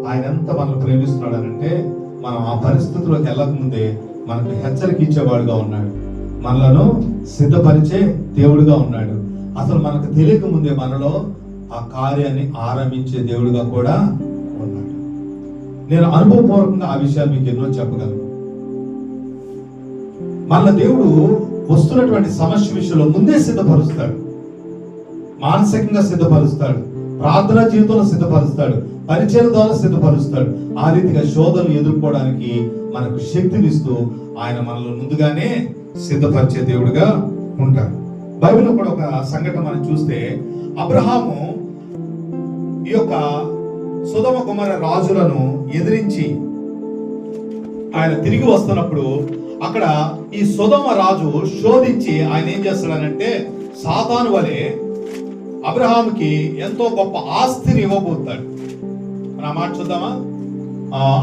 ఆయన ఎంత మనల్ని ప్రేమిస్తున్నాడు అంటే, మనం ఆ పరిస్థితిలోకి వెళ్ళకముందే మనకు హెచ్చరిక ఇచ్చేవాడుగా ఉన్నాడు. మనలను సిద్ధపరిచే దేవుడుగా ఉన్నాడు. అసలు మనకు తెలియక ముందే మనలో ఆ కార్యాన్ని ఆరంభించే దేవుడుగా కూడా ఉన్నాడు. నేను అనుభవపూర్వకంగా ఆ విషయాలు మీకు ఎన్నో చెప్పగలను. మన దేవుడు వస్తున్నటువంటి సమస్య విషయంలో ముందే సిద్ధపరుస్తాడు. మానసికంగా సిద్ధపరుస్తాడు, ప్రార్థనా జీవితంలో సిద్ధపరుస్తాడు, పరిచయం ద్వారా సిద్ధపరుస్తాడు. ఆ రీతిగా శోధనలు ఎదుర్కోవడానికి మనకు శక్తినిస్తూ ఆయన మనల్ని ముందుగానే సిద్ధపరిచే దేవుడుగా ఉంటాడు. బైబిల్లో కూడా ఒక సంఘటన మనం చూస్తే, అబ్రహాము ఈ యొక్క సొదొమ గొమొర్ర రాజులను ఎదిరించి ఆయన తిరిగి వస్తున్నప్పుడు అక్కడ ఈ సొదొమ రాజు శోధించి ఆయన ఏం చేస్తాడనంటే, సాతాను వలె అబ్రహాముకి ఎంతో గొప్ప ఆస్తిని ఇవ్వబోతాడు. మన మాట చూద్దామా?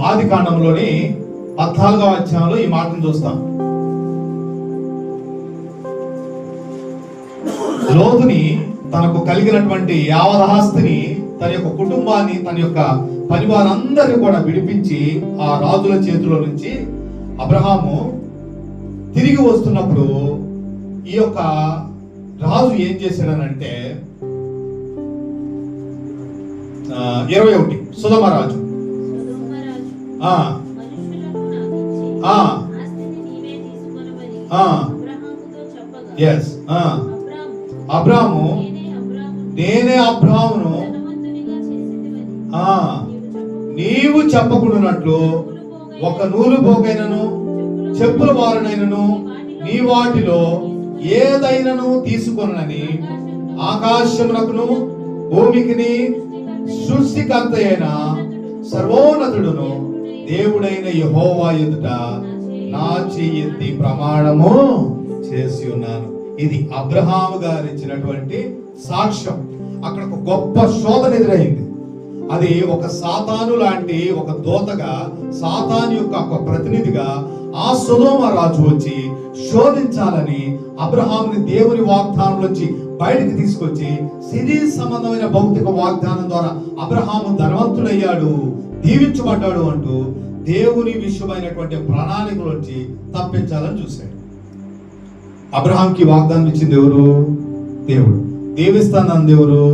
ఆది కాండంలోని 14వ అధ్యాయంలో ఈ మాటను చూస్తాం. లోతుని తనకు కలిగినటువంటి యావదాస్తిని, తన యొక్క కుటుంబాన్ని, తన యొక్క పరివారందరినీ కూడా విడిపించి ఆ రాజుల చేతిలో నుంచి అబ్రహాము తిరిగి వస్తున్నప్పుడు ఈ యొక్క రాజు ఏం చేశాడనంటే, 21 సొదొమ రాజు అబ్రాము, నేనే అబ్రామును నీవు చెప్పకుండానట్లు ఒక నూలు పోగైనను చెప్పుల వారనైనను నీ వాటిలో ఏదైనను తీసుకొనని ఆకాశమునకును భూమికిని సృష్టికర్త అయిన సర్వోన్నతుడును దేవుడైన యెహోవా ఎదుట నా చెయ్యి ఎత్తి ప్రమాణము చేసి ఉన్నాను. ఇది అబ్రహాము గారు ఇచ్చినటువంటి సాక్ష్యం. అక్కడ ఒక గొప్ప శోధన ఎదురైంది. అది ఒక సాతాను లాంటి ఒక దూతగా, సాతాను యొక్క ఒక ప్రతినిధిగా ఆ సొదొమ రాజు వచ్చి శోధించాలని అబ్రహాముని దేవుని వాగ్దానం నుంచి బయటకు తీసుకొచ్చి శరీర సంబంధమైన భౌతిక వాగ్దానం ద్వారా అబ్రహాము ధనవంతుడయ్యాడు, దీవించబడ్డాడు అంటూ దేవుని విషయమైనటువంటి ప్రణాళికలోంచి తప్పించాలని చూశాడు. అబ్రహాంకి వాగ్దానం ఇచ్చింది ఎవరు? దేవుడు. దీవిస్తానంది ఎవరు?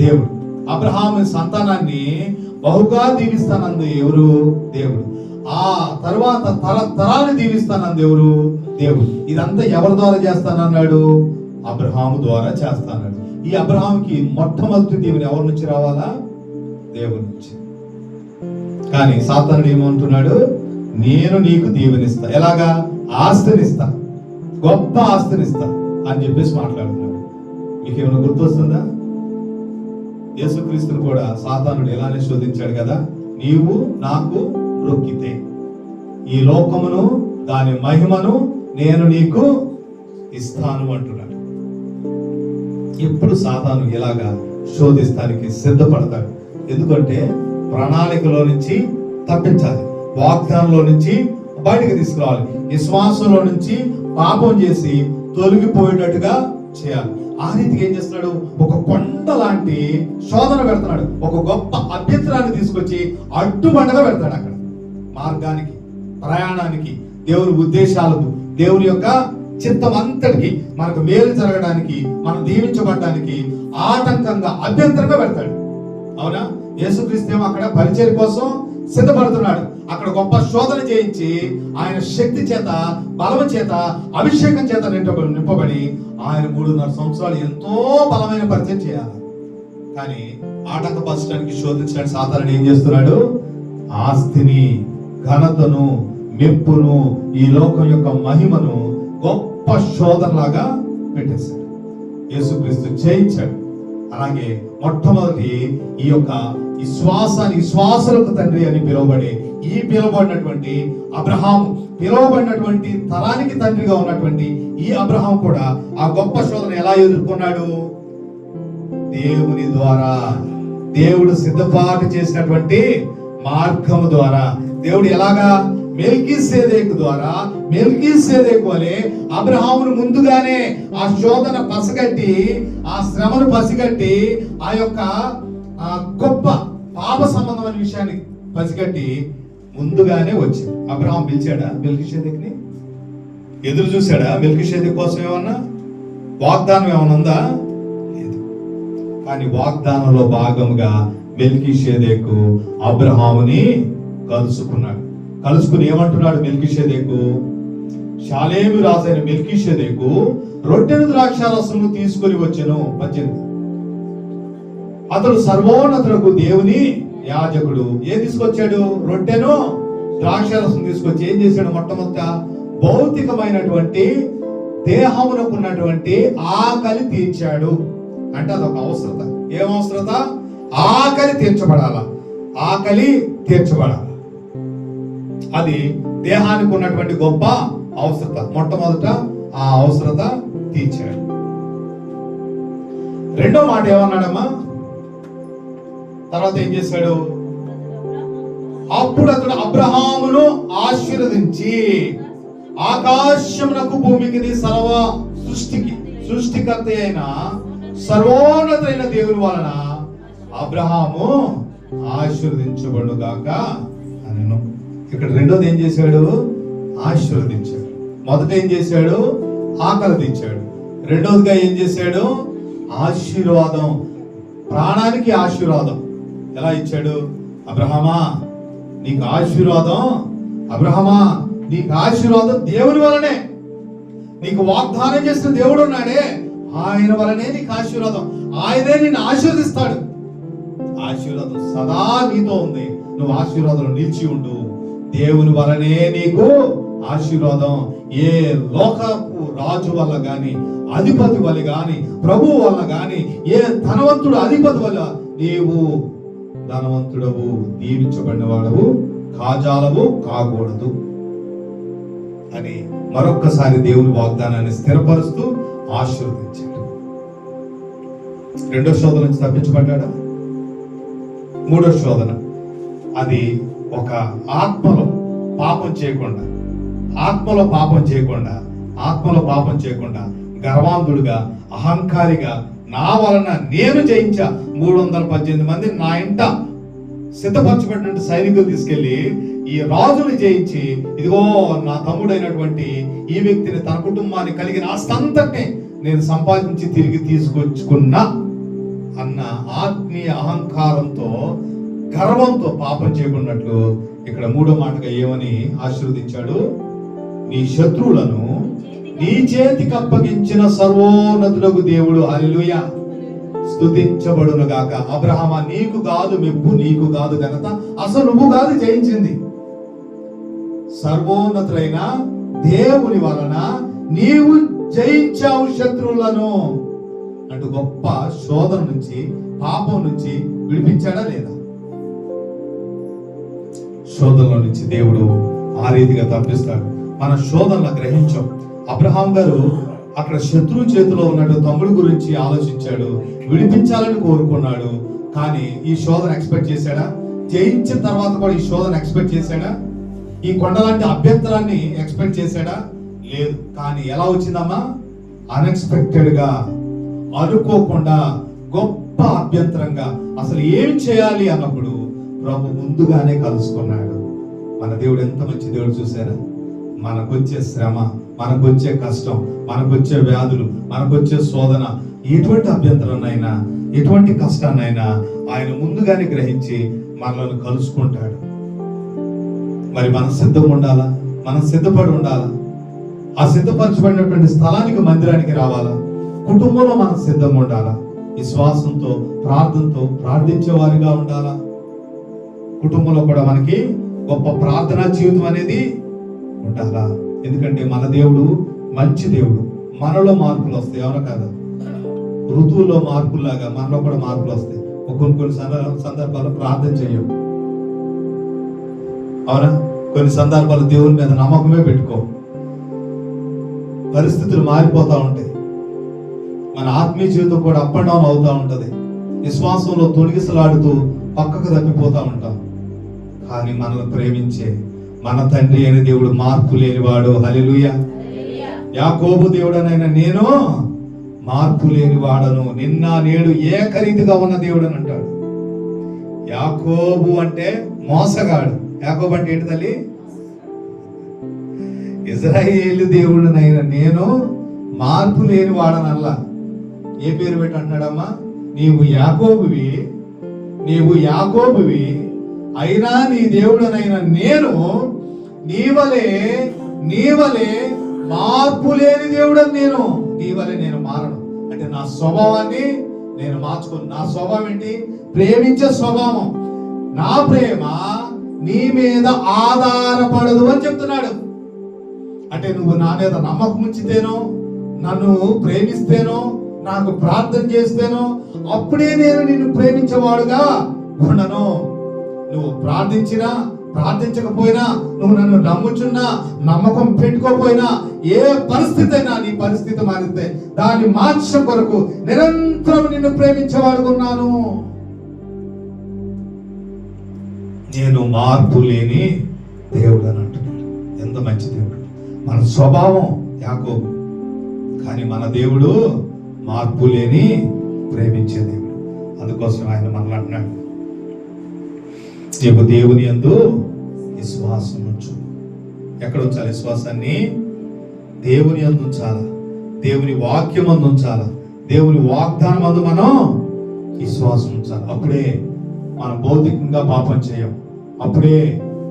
దేవుడు. అబ్రహాము సంతానాన్ని బహుగా దీవిస్తానంది ఎవరు? దేవుడు. ఆ తర్వాత తరాన్ని దీవిస్తానంది ఎవరు? దేవుడు. ఇదంతా ఎవరి ద్వారా చేస్తానన్నాడు? అబ్రహాము ద్వారా చేస్తానన్నాడు. ఈ అబ్రహాంకి మొట్టమొదటి దేవుని ఎవరి నుంచి రావాలా? దేవుడి నుంచి. కానీ సాతానుడు ఏమంటున్నాడు? నేను నీకు దీవెనిస్తా. ఎలాగా? ఆస్తినిస్తా, గొప్ప ఆస్తినిస్తా అని చెప్పేసి మాట్లాడుతున్నాడు. మీకు ఏమైనా గుర్తొస్తుందా? యేసుక్రీస్తును కూడా సాతానుడు ఎలానే శోధించాడు కదా, నీవు నాకు మొక్కితే ఈ లోకమును దాని మహిమను నేను నీకు ఇస్తాను అంటున్నాడు. ఎప్పుడు సాతాను ఇలాగా శోధిస్తానికి సిద్ధపడతాడు. ఎందుకంటే ప్రణాళికలో నుంచి తప్పించాలి, వాగ్దానంలో నుంచి బయటకు తీసుకురావాలి, విశ్వాసంలో నుంచి పాపం చేసి తొలగిపోయేటట్టుగా చేయాలి. ఆ రీతికి ఏం చేస్తున్నాడు? ఒక కొండ లాంటి శోధన పెడుతున్నాడు. ఒక గొప్ప అభ్యంతరాన్ని తీసుకొచ్చి అడ్డుబండగా పెడతాడు. అక్కడ మార్గానికి, ప్రయాణానికి, దేవుని ఉద్దేశాలకు, దేవుని యొక్క చిత్తం అంతటికి, మనకు మేలు జరగడానికి, మనం దీవించబడడానికి ఆటంకంగా, అభ్యంతరంగా పెడతాడు. అవునా? యేసుక్రీస్తు ఏమో అక్కడ పరిచర్య కోసం సిద్ధపడుతున్నాడు. అక్కడ గొప్ప శోధన చేయించి ఆయన శక్తి చేత, బలము చేత, అభిషేకం చేత నింపబడి ఆయన 3.5 సంవత్సరాలు ఎంతో బలమైన పరిచయం చేయాలి. కానీ ఆటంకపరచడానికి, శోధించడానికి సాతానుడు ఏం చేస్తున్నాడు? ఆస్తిని, ఘనతను, మెప్పును, ఈ లోకం యొక్క మహిమను గొప్ప శోధనలాగా పెట్టేశాడు. యేసుక్రీస్తు చేయించాడు. అలాగే మొట్టమొదటి ఈ యొక్క విశ్వాసులకు తండ్రి అని పిలువబడినటువంటి అబ్రహాము, పిలువబడినటువంటి తరానికి తండ్రిగా ఉన్నటువంటి ఈ అబ్రహాం కూడా ఆ గొప్ప శోధన ఎలా ఎదుర్కొన్నాడు? దేవుని ద్వారా, దేవుడు సిద్ధపాటు చేసినటువంటి మార్గము ద్వారా. దేవుడు ఎలాగా? మెల్కీసెదెకు ద్వారా. మెల్కీసెదెకు అనే అబ్రహామును ముందుగానే ఆ శోధన పసిగట్టి, ఆ శ్రమను పసిగట్టి, ఆ యొక్క గొప్ప పాప సంబంధమైన విషయాన్ని పసిగట్టి ముందుగానే వచ్చింది. అబ్రహాం పిలిచాడా మెల్కీసెదెకుని? ఎదురు చూశాడా మెల్కీసెదెకు కోసం? ఏమన్నా వాగ్దానం ఏమన్నా ఉందా? లేదు. కానీ వాగ్దానంలో భాగంగా మెల్కీసెదెకు అబ్రహాముని కలుసుకుని ఏమంటున్నాడు? మెల్కీసెదెకు, షాలేము రాజైన మెల్కీసెదెకు రొట్టెను ద్రాక్షారసము తీసుకొని వచ్చెను. 18. అతడు సర్వోన్నతులకు దేవుని యాజకుడు. ఏం తీసుకొచ్చాడు? రొట్టెను ద్రాక్షారసం తీసుకొచ్చి ఏం చేశాడు? మొట్టమొదట భౌతికమైనటువంటి దేహమునకు ఉన్నటువంటి ఆకలి తీర్చాడు. అంటే అదొక అవసరత. ఏం అవసరత? ఆకలి తీర్చబడాల. ఆకలి తీర్చబడాలి. అది దేహానికి ఉన్నటువంటి గొప్ప అవసరత. మొట్టమొదట ఆ అవసరత తీర్చాడు. రెండో మాట ఏమన్నాడమ్మా? తర్వాత ఏం చేశాడు? అప్పుడు అతడు అబ్రహామును ఆశీర్వదించి, ఆకాశమునకు భూమికి సర్వ సృష్టికర్త అయిన సర్వోన్నతైన దేవుని వలన అబ్రహాము ఆశీర్వదించబడుగాక అనెను. ఇక్కడ రెండోది ఏం చేశాడు? ఆశీర్వదించాడు. మొదట ఏం చేశాడు? ఆకలి తీర్చాడు. రెండోదిగా ఏం చేశాడు? ఆశీర్వాదం, ప్రాణానికి ఆశీర్వాదం. ఎలా ఇచ్చాడు? అబ్రహామా నీకు ఆశీర్వాదం, అబ్రహామా నీకు ఆశీర్వాదం దేవుని వలనే. నీకు వాగ్దానం చేసిన దేవుడు ఉన్నాడే, ఆయన వలనే నీకు ఆశీర్వాదం. ఆయనే నిన్ను ఆశీర్వదిస్తాడు. ఆశీర్వాదం సదా నీతో ఉంది. నువ్వు ఆశీర్వాదం నిలిచి ఉండు. దేవుని వలనే నీకు ఆశీర్వాదం. ఏ లోకపు రాజు వల్ల గాని, అధిపతి వల్ల గాని, ప్రభువు వల్ల గాని, ఏ ధనవంతుడు అధిపతి వల్ల నీవు ధనవంతుడవు, దీవించబడిన వాడవు కాజాలవు కాకూడదు అని మరొక్కసారి దేవుని వాగ్దానాన్ని స్థిరపరుస్తూ ఆశీర్వదించాడు. రెండో శోధన నుంచి తప్పించబడ్డాడా? మూడో శోధన, అది ఒక ఆత్మలో పాపం చేయకుండా గర్వాంధుడుగా అహంకారిగా నా వలన నేను జయించా 318 మంది నా ఇంట సిద్ధపరచబడినటువంటి సైనికులు తీసుకెళ్లి ఈ రాజుని జయించి, ఇదిగో నా తమ్ముడైనటువంటి ఈ వ్యక్తిని, తన కుటుంబాన్ని కలిగిన ఆస్తంతటిని నేను సంపాదించి తిరిగి తీసుకొచ్చుకున్నా అన్న ఆత్మీయ అహంకారంతో, గర్వంతో పాపం చేయకున్నట్లు ఇక్కడ 3వ మాటగా ఏమని ఆశీర్వదించాడు? నీ శత్రువులను నీ చేతికి అప్పగించిన సర్వోన్నతులకు దేవుడు హల్లెలూయా స్తుతించబడును గాక. అబ్రహామా, నీకు కాదు మెప్పు, నీకు కాదు ఘనత, అసలు నువ్వు కాదు జయించింది. సర్వోన్నతులైన దేవుని వలన నీవు జయించావు శత్రువులను అంటూ గొప్ప శోధన నుంచి, పాపం నుంచి విడిపించాడా లేదా? శోధనల నుంచి దేవుడు ఆ రీతిగా తప్పిస్తాడు. మన శోధనలు గ్రహించాం. అబ్రహాం గారు అక్కడ శత్రువు చేతిలో ఉన్నట్టు తమ్ముడు గురించి ఆలోచించాడు, విడిపించాలని కోరుకున్నాడు. కానీ ఈ శోధన ఎక్స్పెక్ట్ చేశాడా? జయించిన తర్వాత కూడా ఈ శోధన ఎక్స్పెక్ట్ చేశాడా? ఈ కొండలాంటి అభ్యంతరాన్ని ఎక్స్పెక్ట్ చేశాడా? లేదు. కానీ ఎలా వచ్చిందమ్మా? అన్ఎక్స్పెక్టెడ్ గా, అనుకోకుండా, గొప్ప అభ్యంతరంగా. అసలు ఏం చేయాలి అన్నప్పుడు ప్రభు ముందుగానే కలుసుకున్నాడు. మన దేవుడు ఎంత మంచి దేవుడు చూసారా? మనకొచ్చే శ్రమ, మనకొచ్చే కష్టం, మనకొచ్చే వ్యాధులు, మనకొచ్చే శోధన, ఎటువంటి అభ్యంతరాన్నైనా, ఎటువంటి కష్టాన్నైనా ఆయన ముందుగానే గ్రహించి మనల్ని కలుసుకుంటాడు. మరి మనం సిద్ధంగా ఉండాలా? మనం సిద్ధపడి ఉండాలా? ఆ సిద్ధపరచబడినటువంటి స్థలానికి, మందిరానికి రావాలా? కుటుంబంలో మనం సిద్ధంగా ఉండాలా? విశ్వాసంతో, ప్రార్థనతో ప్రార్థించే వారిగా ఉండాలా? కుటుంబంలో కూడా మనకి గొప్ప ప్రార్థనా జీవితం అనేది ఉండాలా? ఎందుకంటే మన దేవుడు మంచి దేవుడు. మనలో మార్పులు వస్తాయి, అవునా కదా? ఋతువుల్లో మార్పులాగా మనలో కూడా మార్పులు వస్తాయి. కొన్ని సందర్భాల్లో ప్రార్థన చెయ్యం, అవునా? కొన్ని సందర్భాలు దేవుని మీద నమ్మకమే పెట్టుకో. పరిస్థితులు మారిపోతా ఉంటాయి. మన ఆత్మీయ జీవితం కూడా అప్ అండ్ డౌన్ అవుతా ఉంటది. విశ్వాసంలో తొలగిసలాడుతూ పక్కకు తప్పిపోతా ఉంటాం. కానీ మనల్ని ప్రేమించే మన తండ్రి అయిన దేవుడు మార్పు లేనివాడు. హల్లెలూయా. యాకోబు దేవుడనైనా నేను మార్పు లేనివాడను, నిన్న నేడు ఏకరీతిగా ఉన్న దేవుడు అని అంటాడు. యాకోబు అంటే మోసగాడు. యాకోబు అంటే ఏంటి తల్లి? ఇజ్రాయేలు దేవుడినైనా నేను మార్పు లేని వాడనల్లా. ఏ పేరు పెట్టి అంటున్నాడమ్మా? నీవు యాకోబువి అయినా నీ దేవుడనైనా నేను నీవలే మార్పు లేని దేవుడని నేను. నీవలే నేను మారను అంటే నా స్వభావాన్ని నేను మార్చుకోను. నా స్వభావం ఏంటి? ప్రేమించే స్వభావం. నా ప్రేమ నీ మీద ఆధారపడదు అని చెప్తున్నాడు. అంటే నువ్వు నా మీద నమ్మకం ఉంచితేనో, నన్ను ప్రేమిస్తేనో, నాకు ప్రార్థన చేస్తేనో అప్పుడే నేను నిన్ను ప్రేమించేవాడుగా ఉండను. నువ్వు ప్రార్థించినా ప్రార్థించకపోయినా, నువ్వు నన్ను నమ్ముచున్నా నమ్మకం పెట్టుకోపోయినా, ఏ పరిస్థితి అయినా నీ పరిస్థితి మారితే దాన్ని మార్చడం కొరకు నిరంతరం నిన్ను ప్రేమించేవాడుకున్నాను. నేను మార్పు లేని దేవుడు అని అంటున్నాడు. ఎంత మంచి దేవుడు! మన స్వభావం యాకోబు, కానీ మన దేవుడు మార్పు లేని ప్రేమించే దేవుడు. అందుకోసం ఆయన మనల్ని అంటున్నాడు, నీకు దేవుని యందు విశ్వాసం ఉంచు. ఎక్కడ ఉంచాలి విశ్వాసాన్ని? దేవుని యందు ఉంచాలా, దేవుని వాక్యం అందు ఉంచాలా, దేవుని వాగ్దానం అందు మనం విశ్వాసం ఉంచాలి. అప్పుడే మనం భౌతికంగా పాపం చేయం, అప్పుడే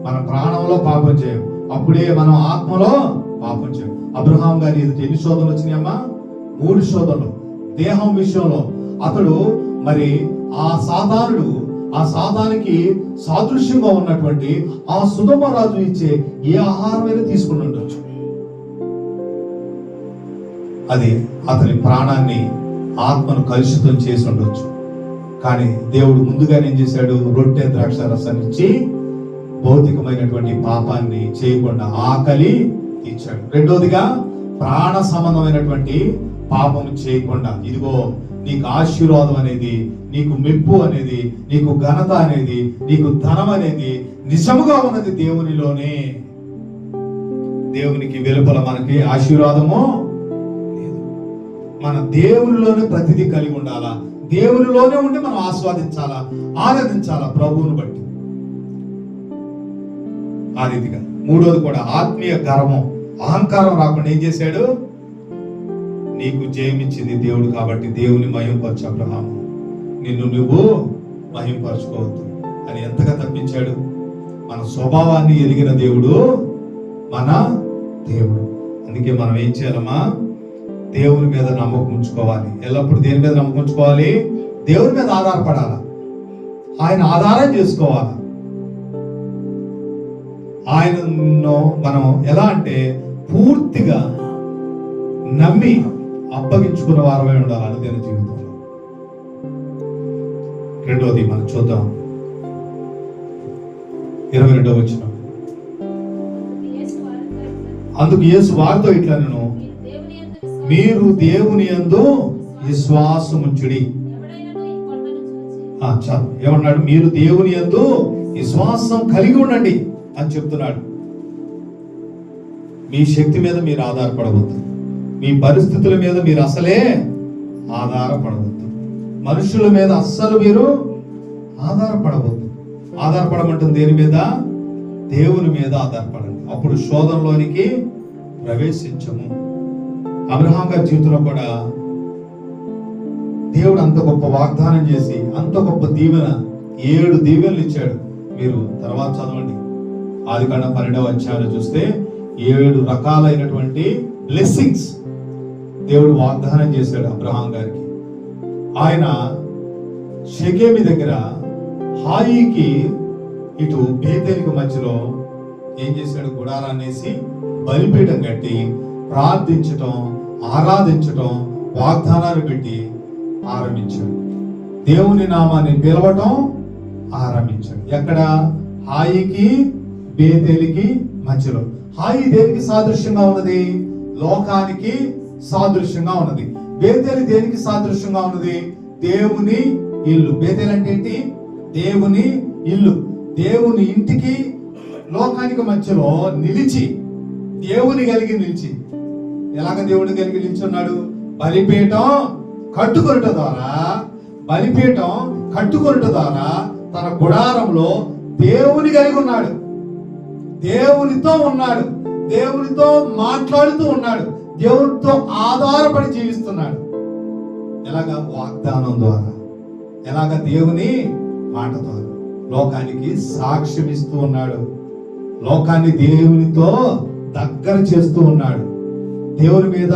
మన ప్రాణంలో పాపం చేయం, అప్పుడే మనం ఆత్మలో పాపం చేయం. అబ్రహాం గారి ఎన్ని శోధనలు వచ్చినాయమ్మా? 3 శోధనలు. దేహం విషయంలో అతడు మరి ఆ సాతానికి సాదృశ్యంగా ఉన్నటువంటి ఆ సుధమ రాజు ఇచ్చే ఏ ఆహారమైనా తీసుకుని ఉండొచ్చు. అది అతని ప్రాణాన్ని, ఆత్మను కలుషితం చేసి ఉండొచ్చు. కానీ దేవుడు ముందుగానే ఏం చేశాడు? రొట్టె ద్రాక్ష రసాన్ని ఇచ్చి భౌతికమైనటువంటి పాపాన్ని చేయకుండా ఆకలి తీర్చాడు. రెండోదిగా ప్రాణ సంబంధమైనటువంటి పాపం చేయకుండా, ఇదిగో నీకు ఆశీర్వాదం అనేది, నీకు మెప్పు అనేది, నీకు ఘనత అనేది, నీకు ధనం అనేది నిజముగా ఉన్నది దేవునిలోనే. దేవునికి వెలుపల మనకి ఆశీర్వాదము లేదు. మన దేవునిలోనే ప్రతిదీ కలిగి ఉండాలా, దేవునిలోనే ఉండి మనం ఆస్వాదించాలా, ఆనందించాలా ప్రభువుని బట్టి. ఆ రీతిగా మూడోది కూడా ఆత్మీయ గర్వం, అహంకారం రాకుండా ఏం చేశాడు? నీకు జయమిచ్చింది దేవుడు కాబట్టి దేవుని మహింపరచు అబ్రహాము, నిన్ను నువ్వు మహింపరచుకోవద్దు అని ఎంతగా తప్పించాడు. మన స్వభావాన్ని ఎరిగిన దేవుడు మన దేవుడు. అందుకే మనం ఏం చేయాలమ్మా? దేవుని మీద నమ్మకం ఉంచుకోవాలి. ఎల్లప్పుడు దేని మీద నమ్మకం ఉంచుకోవాలి? దేవుని మీద ఆధారపడాలి, ఆయన ఆధారం చేసుకోవాలి. ఆయనను మనం ఎలా అంటే పూర్తిగా నమ్మి అప్పగించుకున్న వారమై ఉండాలి అనుదిన జీవితంలో. రెండోది మనం చూద్దాం, 22వ వచనం. అందుకు యేసు వారితో ఇట్లా, నేను మీరు దేవుని యందు విశ్వాసముంచుడి. చాలు, ఏమన్నాడు? మీరు దేవుని యందు విశ్వాసం కలిగి ఉండండి అని చెప్తున్నాడు. మీ శక్తి మీద మీరు ఆధారపడవద్దు, మీ పరిస్థితుల మీద మీరు అసలే ఆధారపడవద్దు, మనుషుల మీద అస్సలు మీరు ఆధారపడవద్దు. ఆధారపడమంటుంది దేని మీద? దేవుని మీద ఆధారపడండి, అప్పుడు శోధనలోనికి ప్రవేశించము. అబ్రహాం గారి జీవితంలో కూడా దేవుడు అంత గొప్ప వాగ్దానం చేసి అంత గొప్ప దీవెన, 7 దీవెనలు ఇచ్చాడు. మీరు తర్వాత చదవండి, ఆదికాండం 12వ అధ్యాయంలో చూస్తే 7 రకాలైనటువంటి బ్లెస్సింగ్స్ దేవుడు వాగ్దానం చేశాడు అబ్రహాం గారికి. ఆయన షెకెము దగ్గర హాయికి ఇటు బేతేలుకి మధ్యలో ఏం చేశాడు? గుడారాన్ని వేసి బలిపీఠం కట్టి ప్రార్థించటం, ఆరాధించటం, వాగ్దానాలు పెట్టి ఆరంభించాడు. దేవుని నామాన్ని పిలవటం ఆరంభించాడు. ఎక్కడ? హాయికి బేతేలికి మధ్యలో. హాయి దేనికి సాదృశ్యంగా ఉన్నది? లోకానికి సాదృశ్యంగా ఉన్నది. బేతేలి దేనికి సాదృశ్యంగా ఉన్నది? దేవుని ఇల్లు. బేతేలు అంటే ఏంటి? దేవుని ఇల్లు. దేవుని ఇంటికి లోకానికి మధ్యలో నిలిచి, దేవుని కలిగి నిలిచి. ఎలాగ దేవుని కలిగి నిలిచున్నాడు? బలిపీఠం కట్టుకొనుట ద్వారా, బలిపీఠం కట్టుకొనుట ద్వారా తన గుడారంలో దేవుని కలిగి ఉన్నాడు, దేవునితో ఉన్నాడు, దేవునితో మాట్లాడుతూ ఉన్నాడు, దేవునితో ఆధారపడి జీవిస్తున్నాడు. ఎలాగా? వాగ్దానం ద్వారా, ఎలాగ? దేవుని మాట ద్వారా లోకానికి సాక్ష్యం ఇస్తూ ఉన్నాడు, లోకాన్ని దేవునితో దగ్గర చేస్తూ ఉన్నాడు. దేవుని మీద